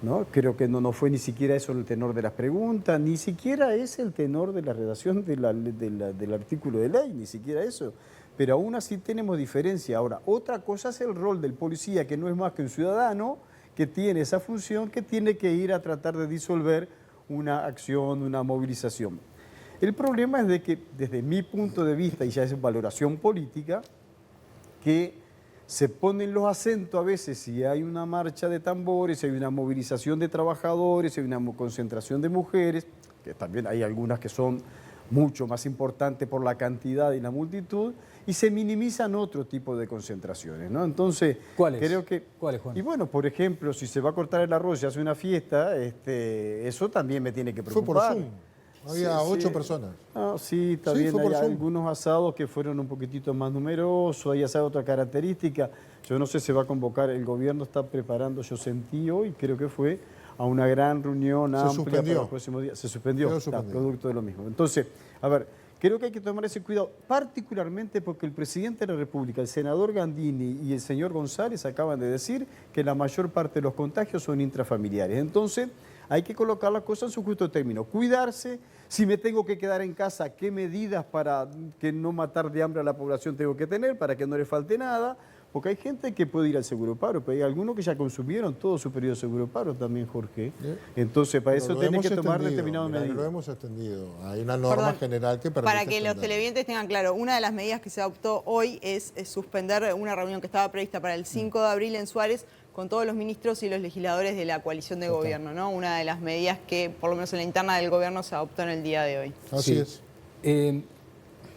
Speaker 6: ¿No? Creo que no fue ni siquiera eso el tenor de las preguntas, ni siquiera es el tenor de la redacción del artículo de ley, ni siquiera eso. Pero aún así tenemos diferencia. Ahora, otra cosa es el rol del policía, que no es más que un ciudadano que tiene esa función, que tiene que ir a tratar de disolver una acción, una movilización. El problema es de que, desde mi punto de vista, y ya es valoración política, que se ponen los acentos a veces si hay una marcha de tambores, si hay una movilización de trabajadores, si hay una concentración de mujeres, que también hay algunas que son mucho más importantes por la cantidad y la multitud, y se minimizan otro tipo de concentraciones, ¿no? Entonces,
Speaker 1: ¿cuáles?
Speaker 6: Creo que...
Speaker 1: ¿Cuáles, Juan?
Speaker 6: Y bueno, por ejemplo, si se va a cortar el arroz y se hace una fiesta, eso también me tiene que preocupar.
Speaker 7: Fue por Zoom. Había 8 personas.
Speaker 6: Sí, está bien. Hay algunos asados que fueron un poquitito más numerosos, hay asados de otra característica. Yo no sé si se va a convocar, el gobierno está preparando, yo sentí hoy, creo que fue, a una gran reunión amplia para el próximo día. Se suspendió, está, producto de lo mismo. Entonces, a ver, creo que hay que tomar ese cuidado, particularmente porque el presidente de la República, el senador Gandini y el señor González acaban de decir que la mayor parte de los contagios son intrafamiliares. Entonces, hay que colocar las cosas en su justo término. Cuidarse, si me tengo que quedar en casa, qué medidas para que no matar de hambre a la población tengo que tener, para que no le falte nada, porque hay gente que puede ir al seguro paro, pero hay algunos que ya consumieron todo su periodo de seguro paro también, Jorge. Entonces, para eso tenés que tomar determinadas medidas.
Speaker 7: Lo hemos extendido. Hay una norma general que permite
Speaker 2: para que los
Speaker 7: extenderlo.
Speaker 2: televidentes tengan claro, una de las medidas que se adoptó hoy es suspender una reunión que estaba prevista para el 5 de abril en Suárez con todos los ministros y los legisladores de la coalición de gobierno, ¿no? Una de las medidas que, por lo menos en la interna del gobierno, se adoptó en el día de hoy.
Speaker 7: Así es.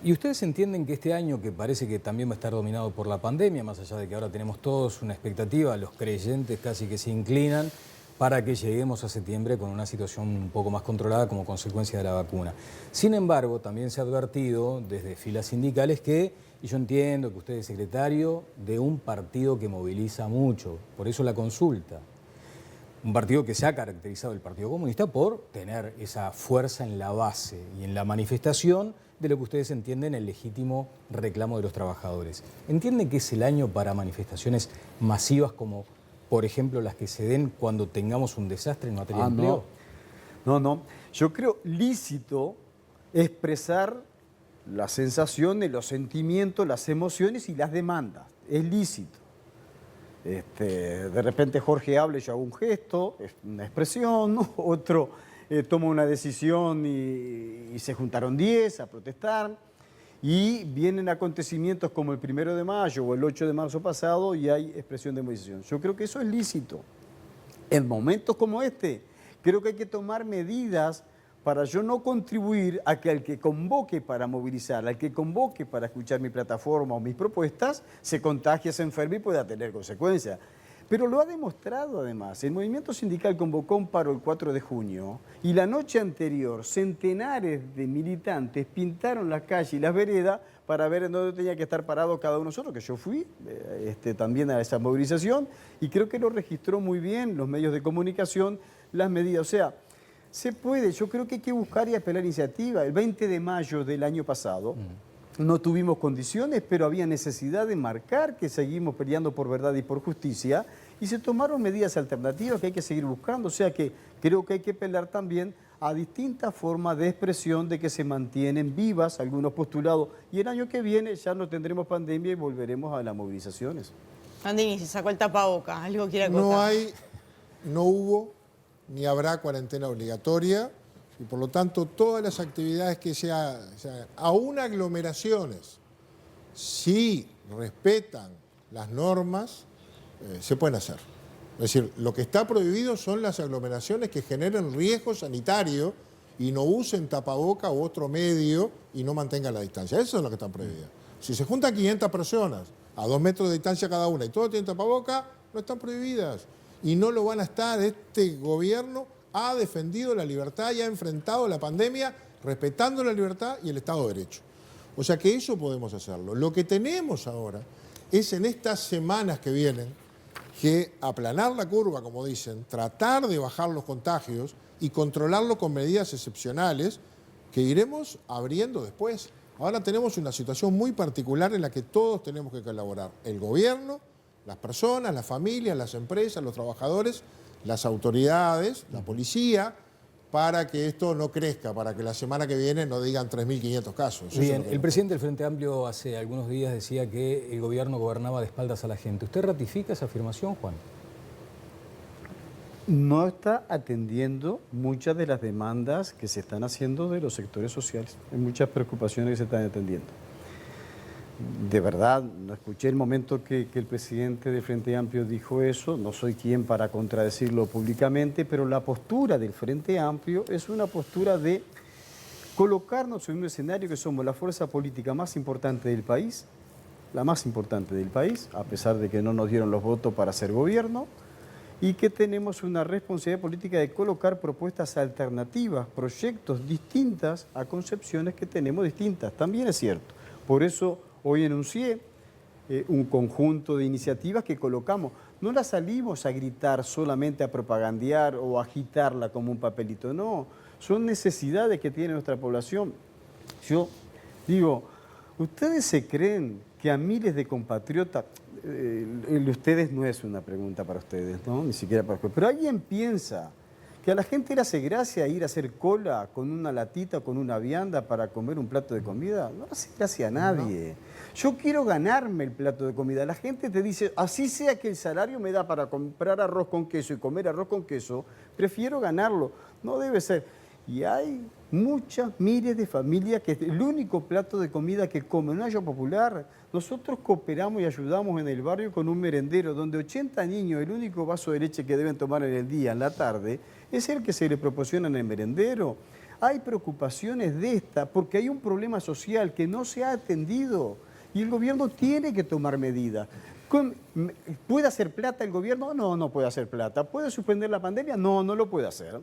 Speaker 1: ¿Y ustedes entienden que este año, que parece que también va a estar dominado por la pandemia, más allá de que ahora tenemos todos una expectativa, los creyentes casi que se inclinan para que lleguemos a septiembre con una situación un poco más controlada como consecuencia de la vacuna? Sin embargo, también se ha advertido desde filas sindicales que, y yo entiendo que usted es secretario de un partido que moviliza mucho, por eso la consulta. Un partido que se ha caracterizado, el Partido Comunista, por tener esa fuerza en la base y en la manifestación de lo que ustedes entienden el legítimo reclamo de los trabajadores. ¿Entienden que es el año para manifestaciones masivas como, por ejemplo, las que se den cuando tengamos un desastre en materia de empleo?
Speaker 6: No. Yo creo lícito expresar las sensaciones, los sentimientos, las emociones y las demandas. Es lícito. De repente Jorge habla y yo hago un gesto, es una expresión, ¿no? Otro toma una decisión y se juntaron 10 a protestar, y vienen acontecimientos como el 1 de mayo o el 8 de marzo pasado y hay expresión de movilización. Yo creo que eso es lícito. En momentos como este, creo que hay que tomar medidas para yo no contribuir a que al que convoque para movilizar, al que convoque para escuchar mi plataforma o mis propuestas, se contagie, se enferme y pueda tener consecuencias. Pero lo ha demostrado además. El movimiento sindical convocó un paro el 4 de junio y la noche anterior centenares de militantes pintaron las calles y las veredas para ver en dónde tenía que estar parado cada uno de nosotros, que yo fui también a esa movilización, y creo que lo registró muy bien los medios de comunicación, las medidas. O sea, se puede, yo creo que hay que buscar y apelar iniciativa. El 20 de mayo del año pasado no tuvimos condiciones, pero había necesidad de marcar que seguimos peleando por verdad y por justicia, y se tomaron medidas alternativas que hay que seguir buscando. O sea que creo que hay que apelar también a distintas formas de expresión de que se mantienen vivas algunos postulados, y el año que viene ya no tendremos pandemia y volveremos a las movilizaciones.
Speaker 2: Andini, se sacó el tapaboca, algo quiere acotar.
Speaker 7: No hubo ni habrá cuarentena obligatoria, y por lo tanto todas las actividades que se hagan, aún aglomeraciones, si respetan las normas, se pueden hacer. Es decir, lo que está prohibido son las aglomeraciones que generen riesgo sanitario y no usen tapaboca u otro medio y no mantengan la distancia. Eso es lo que está prohibido. Si se juntan 500 personas a 2 metros de distancia cada una y todos tienen tapaboca, no están prohibidas. Y no lo van a estar. Este gobierno ha defendido la libertad y ha enfrentado la pandemia respetando la libertad y el Estado de Derecho. O sea que eso podemos hacerlo. Lo que tenemos ahora es en estas semanas que vienen que aplanar la curva, como dicen, tratar de bajar los contagios y controlarlo con medidas excepcionales que iremos abriendo después. Ahora tenemos una situación muy particular en la que todos tenemos que colaborar. El gobierno, las personas, las familias, las empresas, los trabajadores, las autoridades, la policía, para que esto no crezca, para que la semana que viene no digan 3.500 casos.
Speaker 1: Bien, el presidente del Frente Amplio hace algunos días decía que el gobierno gobernaba de espaldas a la gente. ¿Usted ratifica esa afirmación, Juan?
Speaker 6: No está atendiendo muchas de las demandas que se están haciendo de los sectores sociales. Hay muchas preocupaciones que se están atendiendo. De verdad, no escuché el momento que el presidente del Frente Amplio dijo eso, no soy quien para contradecirlo públicamente, pero la postura del Frente Amplio es una postura de colocarnos en un escenario que somos la fuerza política más importante del país, la más importante del país, a pesar de que no nos dieron los votos para hacer gobierno, y que tenemos una responsabilidad política de colocar propuestas alternativas, proyectos distintas a concepciones que tenemos distintas. También es cierto. Por eso hoy enuncié un conjunto de iniciativas que colocamos. No las salimos a gritar solamente a propagandear o a agitarla como un papelito, no. Son necesidades que tiene nuestra población. Yo digo, ¿ustedes se creen que a miles de compatriotas, ustedes no es una pregunta para ustedes, ¿no? Ni siquiera para ustedes, pero alguien piensa Que a la gente le hace gracia ir a hacer cola con una latita, con una vianda para comer un plato de comida. No hace gracia a nadie. Yo quiero ganarme el plato de comida. La gente te dice, así sea que el salario me da para comprar arroz con queso y comer arroz con queso, prefiero ganarlo. No debe ser. Y hay muchas miles de familias que el único plato de comida que comen en una olla popular, nosotros cooperamos y ayudamos en el barrio con un merendero donde 80 niños, el único vaso de leche que deben tomar en el día, en la tarde, es el que se le proporciona en el merendero. Hay preocupaciones de esta porque hay un problema social que no se ha atendido y el gobierno tiene que tomar medidas. ¿Puede hacer plata el gobierno? No, no puede hacer plata. ¿Puede suspender la pandemia? No, no lo puede hacer.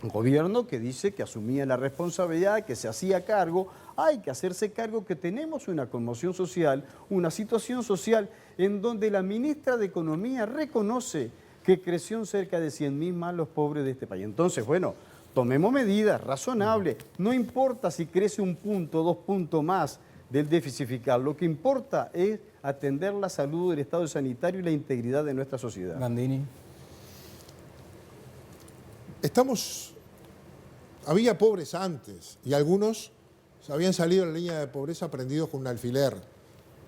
Speaker 6: Un gobierno que dice que asumía la responsabilidad, que se hacía cargo, hay que hacerse cargo que tenemos una conmoción social, una situación social en donde la ministra de Economía reconoce que creció en cerca de 100.000 más los pobres de este país. Entonces, bueno, tomemos medidas razonables, no importa si crece 1 punto, 2 puntos más del déficit fiscal, lo que importa es atender la salud del Estado sanitario y la integridad de nuestra sociedad.
Speaker 1: Gandini.
Speaker 7: Había pobres antes y algunos habían salido de la línea de pobreza prendidos con un alfiler.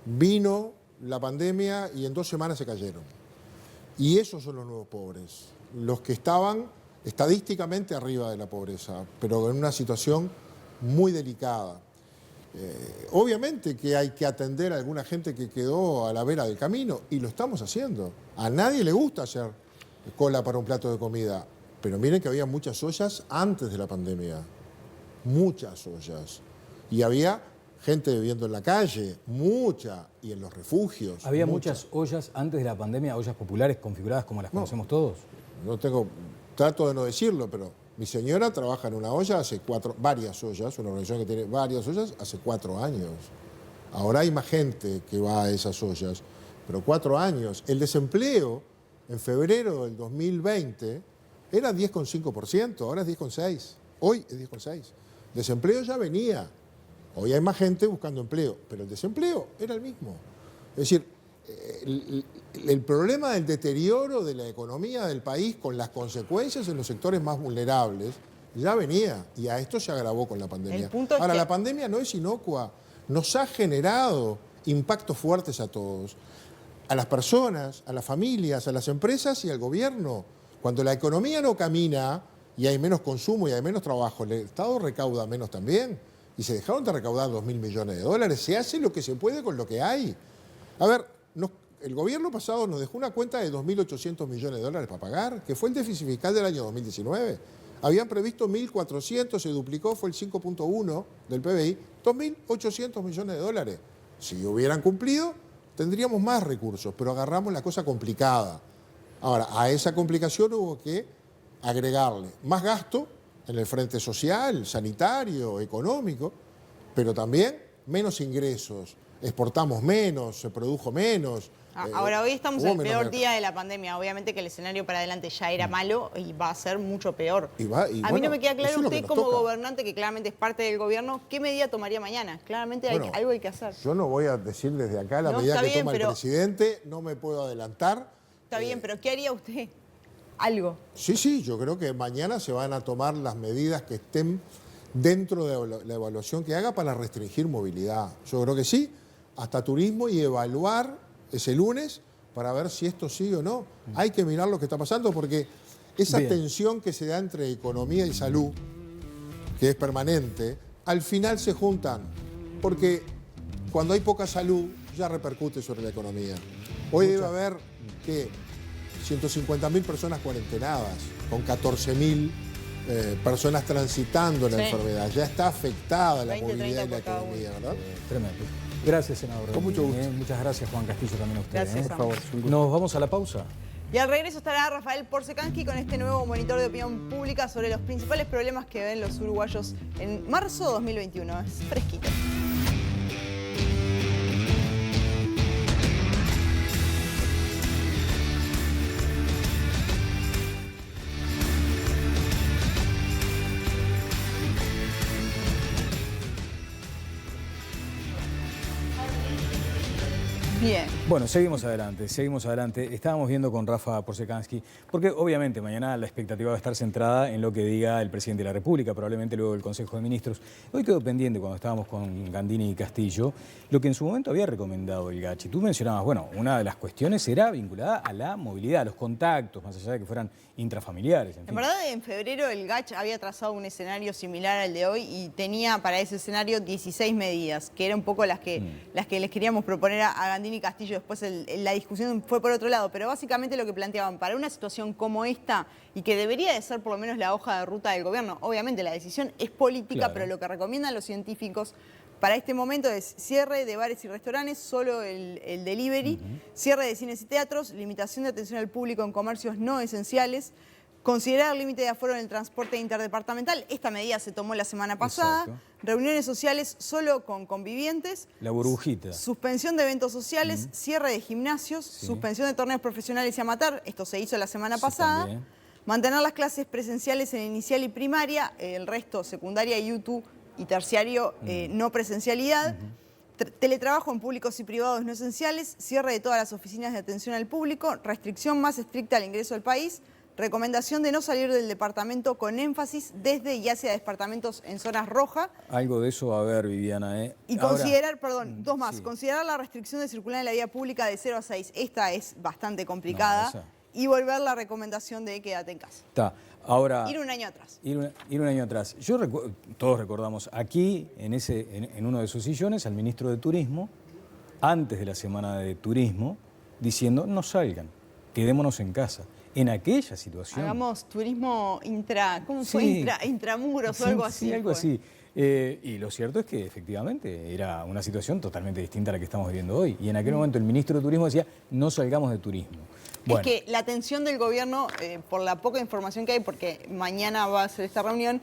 Speaker 7: Vino la pandemia y en 2 semanas se cayeron. Y esos son los nuevos pobres, los que estaban estadísticamente arriba de la pobreza, pero en una situación muy delicada. Obviamente que hay que atender a alguna gente que quedó a la vera del camino y lo estamos haciendo. A nadie le gusta hacer cola para un plato de comida. Pero miren que había muchas ollas antes de la pandemia, muchas ollas. Y había gente viviendo en la calle, mucha, y en los refugios.
Speaker 1: ¿Había muchas ollas antes de la pandemia, ollas populares configuradas como las conocemos todos?
Speaker 7: Trato de no decirlo, pero mi señora trabaja en una olla varias ollas, una organización que tiene varias ollas, hace 4 años. Ahora hay más gente que va a esas ollas, pero 4 años. El desempleo en febrero del 2020... era 10,5%, ahora es 10,6%. Hoy es 10,6%. Desempleo ya venía. Hoy hay más gente buscando empleo, pero el desempleo era el mismo. Es decir, el problema del deterioro de la economía del país con las consecuencias en los sectores más vulnerables ya venía y a esto se agravó con la pandemia. Ahora, la pandemia no es inocua, nos ha generado impactos fuertes a todos, a las personas, a las familias, a las empresas y al gobierno. Cuando la economía no camina y hay menos consumo y hay menos trabajo, el Estado recauda menos también. Y se dejaron de recaudar 2.000 millones de dólares. Se hace lo que se puede con lo que hay. A ver, el gobierno pasado nos dejó una cuenta de 2.800 millones de dólares para pagar, que fue el déficit fiscal del año 2019. Habían previsto 1.400, se duplicó, fue el 5.1 del PBI, 2.800 millones de dólares. Si hubieran cumplido, tendríamos más recursos, pero agarramos la cosa complicada. Ahora, a esa complicación hubo que agregarle más gasto en el frente social, sanitario, económico, pero también menos ingresos. Exportamos menos, se produjo menos.
Speaker 2: Ahora, hoy estamos en el peor día de la pandemia. Obviamente que el escenario para adelante ya era malo y va a ser mucho peor. A mí no me queda claro usted como gobernante, que claramente es parte del gobierno, ¿qué medida tomaría mañana? Claramente algo hay que hacer.
Speaker 7: Yo no voy a decir desde acá la medida que toma el presidente, no me puedo adelantar.
Speaker 2: Está bien, pero ¿qué haría usted? ¿Algo?
Speaker 7: Sí, yo creo que mañana se van a tomar las medidas que estén dentro de la evaluación que haga para restringir movilidad. Yo creo que sí, hasta turismo y evaluar ese lunes para ver si esto sigue o no. Hay que mirar lo que está pasando porque esa tensión que se da entre economía y salud, que es permanente, al final se juntan. Porque cuando hay poca salud ya repercute sobre la economía. Hoy debe haber que 150.000 personas cuarentenadas, con 14.000 personas transitando la enfermedad. Ya está afectada la movilidad y la economía, ¿verdad?
Speaker 1: Tremendo. Gracias, senador.
Speaker 7: Con mucho gusto.
Speaker 1: Muchas gracias, Juan Castillo, también a usted.
Speaker 2: Gracias,
Speaker 1: por favor. Nos vamos a la pausa.
Speaker 2: Y al regreso estará Rafael Porsekansky con este nuevo monitor de opinión pública sobre los principales problemas que ven los uruguayos en marzo de 2021. Es fresquito. Bien. Bien.
Speaker 1: Bueno, seguimos adelante. Estábamos viendo con Rafa Porzekansky, porque obviamente mañana la expectativa va a estar centrada en lo que diga el presidente de la República, probablemente luego del Consejo de Ministros. Hoy quedó pendiente cuando estábamos con Gandini y Castillo, lo que en su momento había recomendado el GACH. Y tú mencionabas, bueno, una de las cuestiones era vinculada a la movilidad, a los contactos, más allá de que fueran intrafamiliares. En fin.
Speaker 2: verdad, en febrero el GACH había trazado un escenario similar al de hoy y tenía para ese escenario 16 medidas, que eran un poco las que les queríamos proponer a Gandini y Castillo. Después la discusión fue por otro lado, pero básicamente lo que planteaban para una situación como esta y que debería de ser por lo menos la hoja de ruta del gobierno, obviamente la decisión es política, claro, pero lo que recomiendan los científicos para este momento es cierre de bares y restaurantes, solo el delivery, cierre de cines y teatros, limitación de atención al público en comercios no esenciales, considerar límite de aforo en el transporte interdepartamental. Esta medida se tomó la semana pasada. Exacto. Reuniones sociales solo con convivientes.
Speaker 1: La burbujita.
Speaker 2: Suspensión de eventos sociales, cierre de gimnasios, suspensión de torneos profesionales y amateur. Esto se hizo la semana pasada. También. Mantener las clases presenciales en inicial y primaria, el resto secundaria y UTU y terciario no presencialidad. Teletrabajo en públicos y privados no esenciales, cierre de todas las oficinas de atención al público, restricción más estricta al ingreso al país. Recomendación de no salir del departamento con énfasis desde y hacia departamentos en zonas rojas.
Speaker 1: Algo de eso va a haber, Viviana.
Speaker 2: Y considerar, perdón, dos más. Sí. Considerar la restricción de circular en la vía pública de 0 a 6. Esta es bastante complicada. No, y volver la recomendación de quédate en casa.
Speaker 1: Está. Ahora,
Speaker 2: ir un año atrás.
Speaker 1: Ir un año atrás. Todos recordamos aquí, en uno de sus sillones, al ministro de Turismo, antes de la semana de turismo, diciendo no salgan, quedémonos en casa. En aquella situación...
Speaker 2: Hagamos turismo intramuros o algo así.
Speaker 1: Sí, algo así. Y lo cierto es que efectivamente era una situación totalmente distinta a la que estamos viviendo hoy. Y en aquel momento el ministro de Turismo decía, no salgamos de turismo.
Speaker 2: Bueno. Es que la atención del gobierno, por la poca información que hay, porque mañana va a ser esta reunión,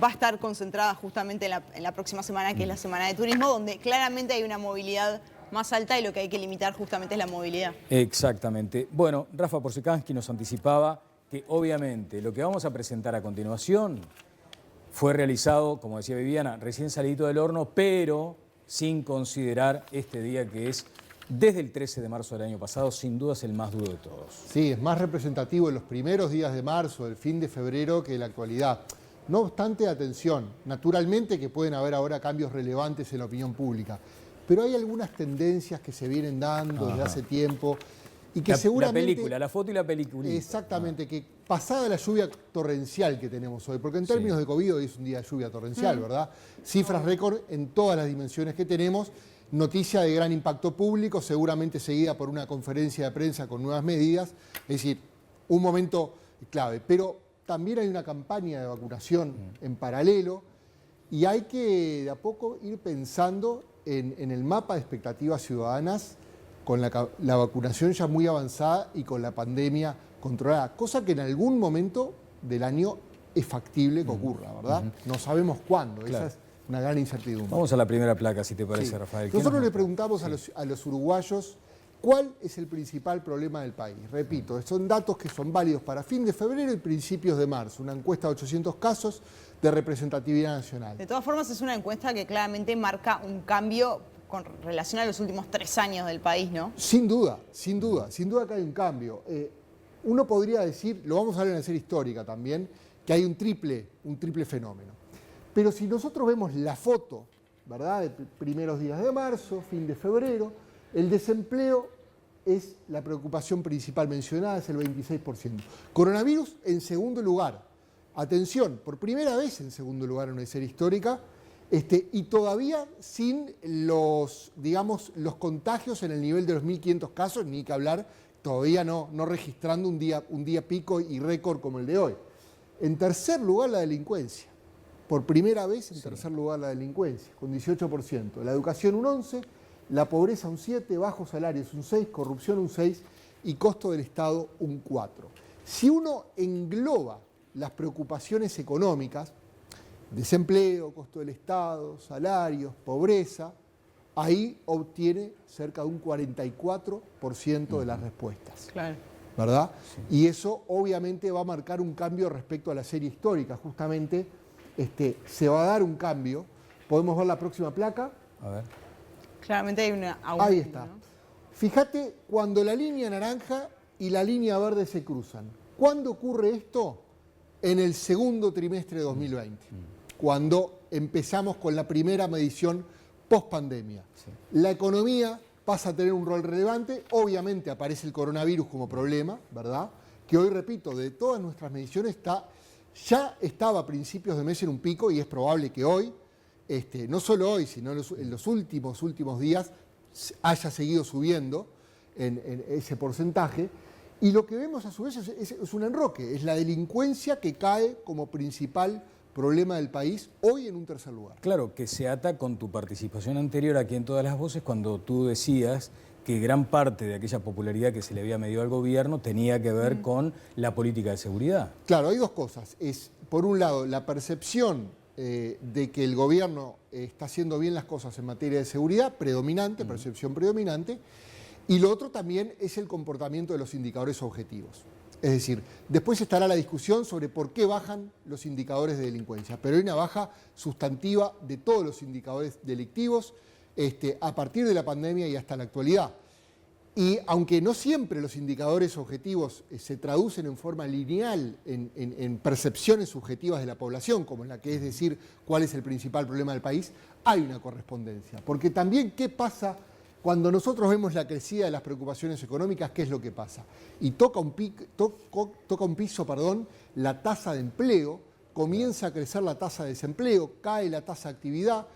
Speaker 2: va a estar concentrada justamente en la próxima semana, que es la semana de turismo, donde claramente hay una movilidad más alta y lo que hay que limitar justamente es la movilidad.
Speaker 1: Exactamente. Bueno, Rafa Porzekansky nos anticipaba que obviamente lo que vamos a presentar a continuación fue realizado, como decía Viviana, recién salidito del horno, pero sin considerar este día que es, desde el 13 de marzo del año pasado, sin duda es el más duro de todos.
Speaker 3: Sí, es más representativo en los primeros días de marzo, el fin de febrero, que en la actualidad. No obstante, atención, naturalmente que pueden haber ahora cambios relevantes en la opinión pública, pero hay algunas tendencias que se vienen dando desde hace tiempo y que seguramente...
Speaker 1: La película, la foto y la película.
Speaker 3: Exactamente, que pasada la lluvia torrencial que tenemos hoy, porque en términos de COVID hoy es un día de lluvia torrencial, ¿verdad? Cifras récord en todas las dimensiones que tenemos, noticia de gran impacto público, seguramente seguida por una conferencia de prensa con nuevas medidas, es decir, un momento clave. Pero también hay una campaña de vacunación en paralelo y hay que de a poco ir pensando en el mapa de expectativas ciudadanas con la vacunación ya muy avanzada y con la pandemia controlada, cosa que en algún momento del año es factible que ocurra, ¿verdad? No sabemos cuándo, esa es una gran incertidumbre.
Speaker 1: Vamos a la primera placa, si te parece, Rafael.
Speaker 3: Nosotros le preguntamos a los uruguayos cuál es el principal problema del país. Repito, son datos que son válidos para fin de febrero y principios de marzo, una encuesta de 800 casos de representatividad nacional.
Speaker 2: De todas formas, es una encuesta que claramente marca un cambio con relación a los últimos 3 años del país, ¿no?
Speaker 3: Sin duda que hay un cambio. Uno podría decir, lo vamos a ver en la serie histórica también, que hay un triple fenómeno. Pero si nosotros vemos la foto, ¿verdad?, de primeros días de marzo, fin de febrero, el desempleo es la preocupación principal mencionada, es el 26%. Coronavirus en segundo lugar. Atención, por primera vez en segundo lugar en una serie histórica, y todavía sin los contagios en el nivel de los 1.500 casos, ni que hablar, todavía no registrando un día pico y récord como el de hoy. En tercer lugar, la delincuencia. Por primera vez en tercer lugar la delincuencia, con 18%. La educación un 11%, la pobreza un 7%, bajos salarios un 6%, corrupción un 6% y costo del Estado un 4%. Si uno engloba las preocupaciones económicas, desempleo, costo del Estado, salarios, pobreza, ahí obtiene cerca de un 44% de las respuestas.
Speaker 2: Claro.
Speaker 3: ¿Verdad? Sí. Y eso obviamente va a marcar un cambio respecto a la serie histórica. Justamente se va a dar un cambio. ¿Podemos ver la próxima placa?
Speaker 1: A ver.
Speaker 2: Claramente hay una...
Speaker 3: Ahí está.
Speaker 2: ¿no?
Speaker 3: Fíjate cuando la línea naranja y la línea verde se cruzan. ¿Cuándo ocurre esto? En el segundo trimestre de 2020, cuando empezamos con la primera medición post-pandemia. La economía pasa a tener un rol relevante, obviamente aparece el coronavirus como problema, ¿verdad? Que hoy, repito, de todas nuestras mediciones ya estaba a principios de mes en un pico y es probable que hoy, no solo hoy, sino en los últimos días, haya seguido subiendo en ese porcentaje. Y lo que vemos a su vez es un enroque, es la delincuencia que cae como principal problema del país hoy en un tercer lugar.
Speaker 1: Claro, que se ata con tu participación anterior aquí en Todas las Voces cuando tú decías que gran parte de aquella popularidad que se le había medido al gobierno tenía que ver con la política de seguridad.
Speaker 3: Claro, hay dos cosas. Es, por un lado, la percepción de que el gobierno está haciendo bien las cosas en materia de seguridad, predominante, percepción predominante, y lo otro también es el comportamiento de los indicadores objetivos. Es decir, después estará la discusión sobre por qué bajan los indicadores de delincuencia, pero hay una baja sustantiva de todos los indicadores delictivos a partir de la pandemia y hasta la actualidad. Y aunque no siempre los indicadores objetivos se traducen en forma lineal en percepciones subjetivas de la población, como la que es decir cuál es el principal problema del país, hay una correspondencia. Porque también, ¿qué pasa cuando nosotros vemos la crecida de las preocupaciones económicas? ¿Qué es lo que pasa? Y toca un piso, la tasa de empleo, comienza a crecer la tasa de desempleo, cae la tasa de actividad,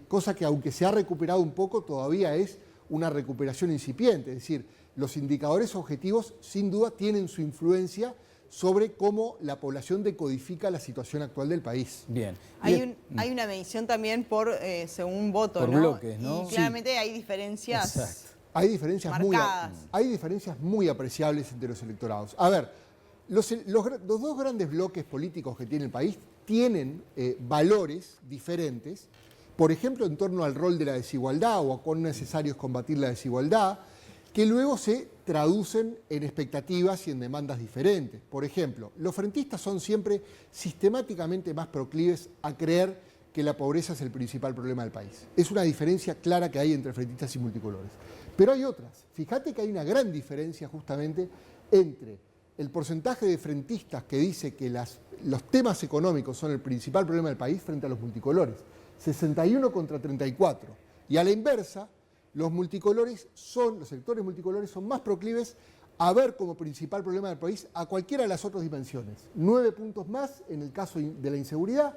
Speaker 3: cosa que aunque se ha recuperado un poco, todavía es una recuperación incipiente. Es decir, los indicadores objetivos sin duda tienen su influencia sobre cómo la población decodifica la situación actual del país.
Speaker 1: Bien.
Speaker 2: Hay una medición también según voto,
Speaker 1: por
Speaker 2: ¿no?
Speaker 1: bloques, ¿no?
Speaker 2: Y claramente hay diferencias.
Speaker 1: Exacto.
Speaker 3: Hay diferencias muy apreciables entre los electorados. A ver, los dos grandes bloques políticos que tiene el país tienen valores diferentes, por ejemplo, en torno al rol de la desigualdad o a cuán necesario es combatir la desigualdad, que luego se traducen en expectativas y en demandas diferentes. Por ejemplo, los frentistas son siempre sistemáticamente más proclives a creer que la pobreza es el principal problema del país. Es una diferencia clara que hay entre frentistas y multicolores. Pero hay otras. Fíjate que hay una gran diferencia justamente entre el porcentaje de frentistas que dice que los temas económicos son el principal problema del país frente a los multicolores. 61 contra 34. Y a la inversa, los sectores multicolores son más proclives a ver como principal problema del país a cualquiera de las otras dimensiones. 9 puntos más en el caso de la inseguridad,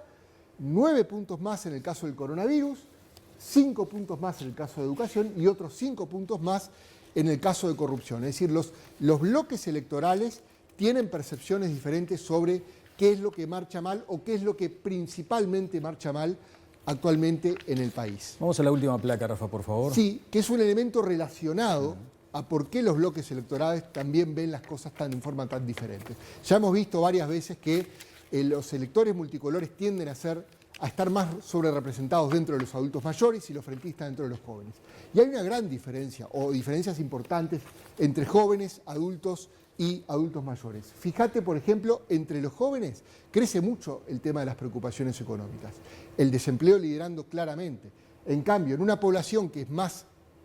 Speaker 3: 9 puntos más en el caso del coronavirus, 5 puntos más en el caso de educación y otros 5 puntos más en el caso de corrupción. Es decir, los bloques electorales tienen percepciones diferentes sobre qué es lo que marcha mal o qué es lo que principalmente marcha mal actualmente en el país.
Speaker 1: Vamos a la última placa, Rafa, por favor.
Speaker 3: Sí, que es un elemento relacionado a por qué los bloques electorales también ven las cosas en forma tan diferente. Ya hemos visto varias veces que los electores multicolores tienden a estar más sobrerepresentados dentro de los adultos mayores y los frentistas dentro de los jóvenes. Y hay una gran diferencia, o diferencias importantes, entre jóvenes, adultos y adultos mayores. Fíjate, por ejemplo, entre los jóvenes crece mucho el tema de las preocupaciones económicas. El desempleo liderando claramente. En cambio, en una población que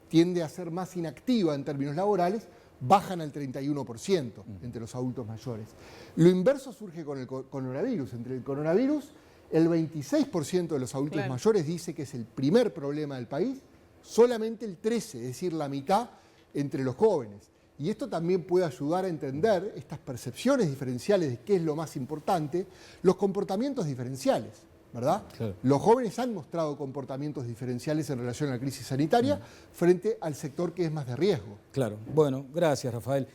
Speaker 3: tiende a ser más inactiva en términos laborales, bajan al 31% entre los adultos mayores. Lo inverso surge con el coronavirus. Entre el coronavirus, el 26% de los adultos mayores dice que es el primer problema del país, solamente el 13%, es decir, la mitad entre los jóvenes. Y esto también puede ayudar a entender estas percepciones diferenciales de qué es lo más importante, los comportamientos diferenciales, ¿verdad? Claro. Los jóvenes han mostrado comportamientos diferenciales en relación a la crisis sanitaria frente al sector que es más de riesgo.
Speaker 1: Claro. Bueno, gracias, Rafael.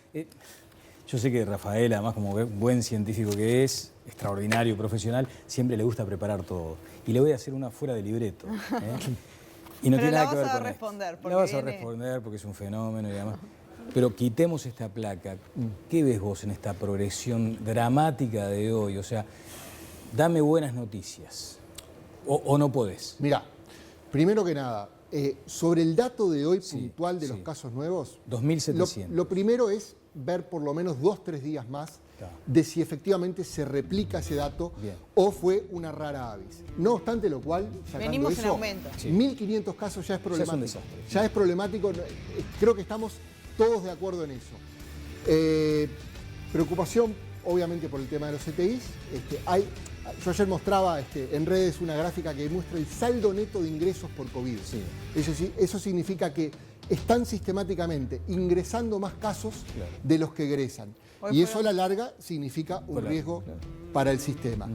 Speaker 1: Yo sé que Rafael, además, como buen científico que es, extraordinario profesional, siempre le gusta preparar todo. Y le voy a hacer una fuera de libreto. Y no tiene nada que ver con esto. La vas a responder porque es un fenómeno y demás. Pero quitemos esta placa. ¿Qué ves vos en esta progresión dramática de hoy? O sea, dame buenas noticias. ¿O no podés?
Speaker 3: Mirá, primero que nada, sobre el dato de hoy puntual de los casos nuevos...
Speaker 1: 2.700.
Speaker 3: Lo primero es ver por lo menos 2-3 días más
Speaker 1: Claro.
Speaker 3: de si efectivamente se replica ese dato
Speaker 1: Bien.
Speaker 3: o fue una rara avis. No obstante lo cual, sacando
Speaker 2: Venimos en
Speaker 3: eso,
Speaker 2: aumento.
Speaker 1: Sí.
Speaker 3: 1.500 casos ya es
Speaker 1: Ya es un
Speaker 3: problemático.
Speaker 1: desastre.
Speaker 3: Ya es problemático. Creo que estamos todos de acuerdo en eso. Preocupación, obviamente, por el tema de los CTIs. Yo ayer mostraba en redes una gráfica que muestra el saldo neto de ingresos por COVID.
Speaker 1: Sí.
Speaker 3: Eso significa que están sistemáticamente ingresando más casos
Speaker 1: Claro.
Speaker 3: de los que egresan.
Speaker 2: Hoy
Speaker 3: Y
Speaker 2: fueron-
Speaker 3: eso a la larga significa un
Speaker 1: Claro,
Speaker 3: riesgo
Speaker 1: claro.
Speaker 3: para el sistema.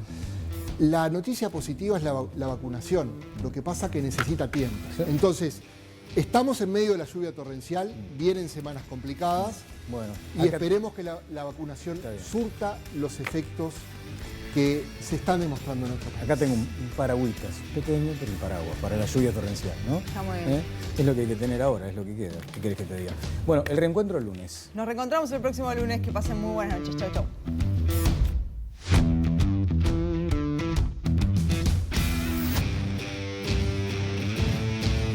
Speaker 3: La noticia positiva es la vacunación. Lo que pasa que necesita tiempo.
Speaker 1: Sí.
Speaker 3: Entonces, estamos en medio de la lluvia torrencial, vienen semanas complicadas
Speaker 1: Bueno,
Speaker 3: y
Speaker 1: acá-
Speaker 3: esperemos que la vacunación
Speaker 1: Está bien.
Speaker 3: surta los efectos que se están demostrando en nuestro país.
Speaker 1: Acá tengo un paragüitas, pequeño, pero un paraguas, para la lluvia torrencial, ¿no?
Speaker 2: Está muy bien.
Speaker 1: Es lo que hay que tener ahora, es lo que queda. ¿Qué querés que te diga? Bueno, el reencuentro el lunes.
Speaker 2: Nos reencontramos el próximo lunes. Que pasen muy buenas noches. Chau, chau.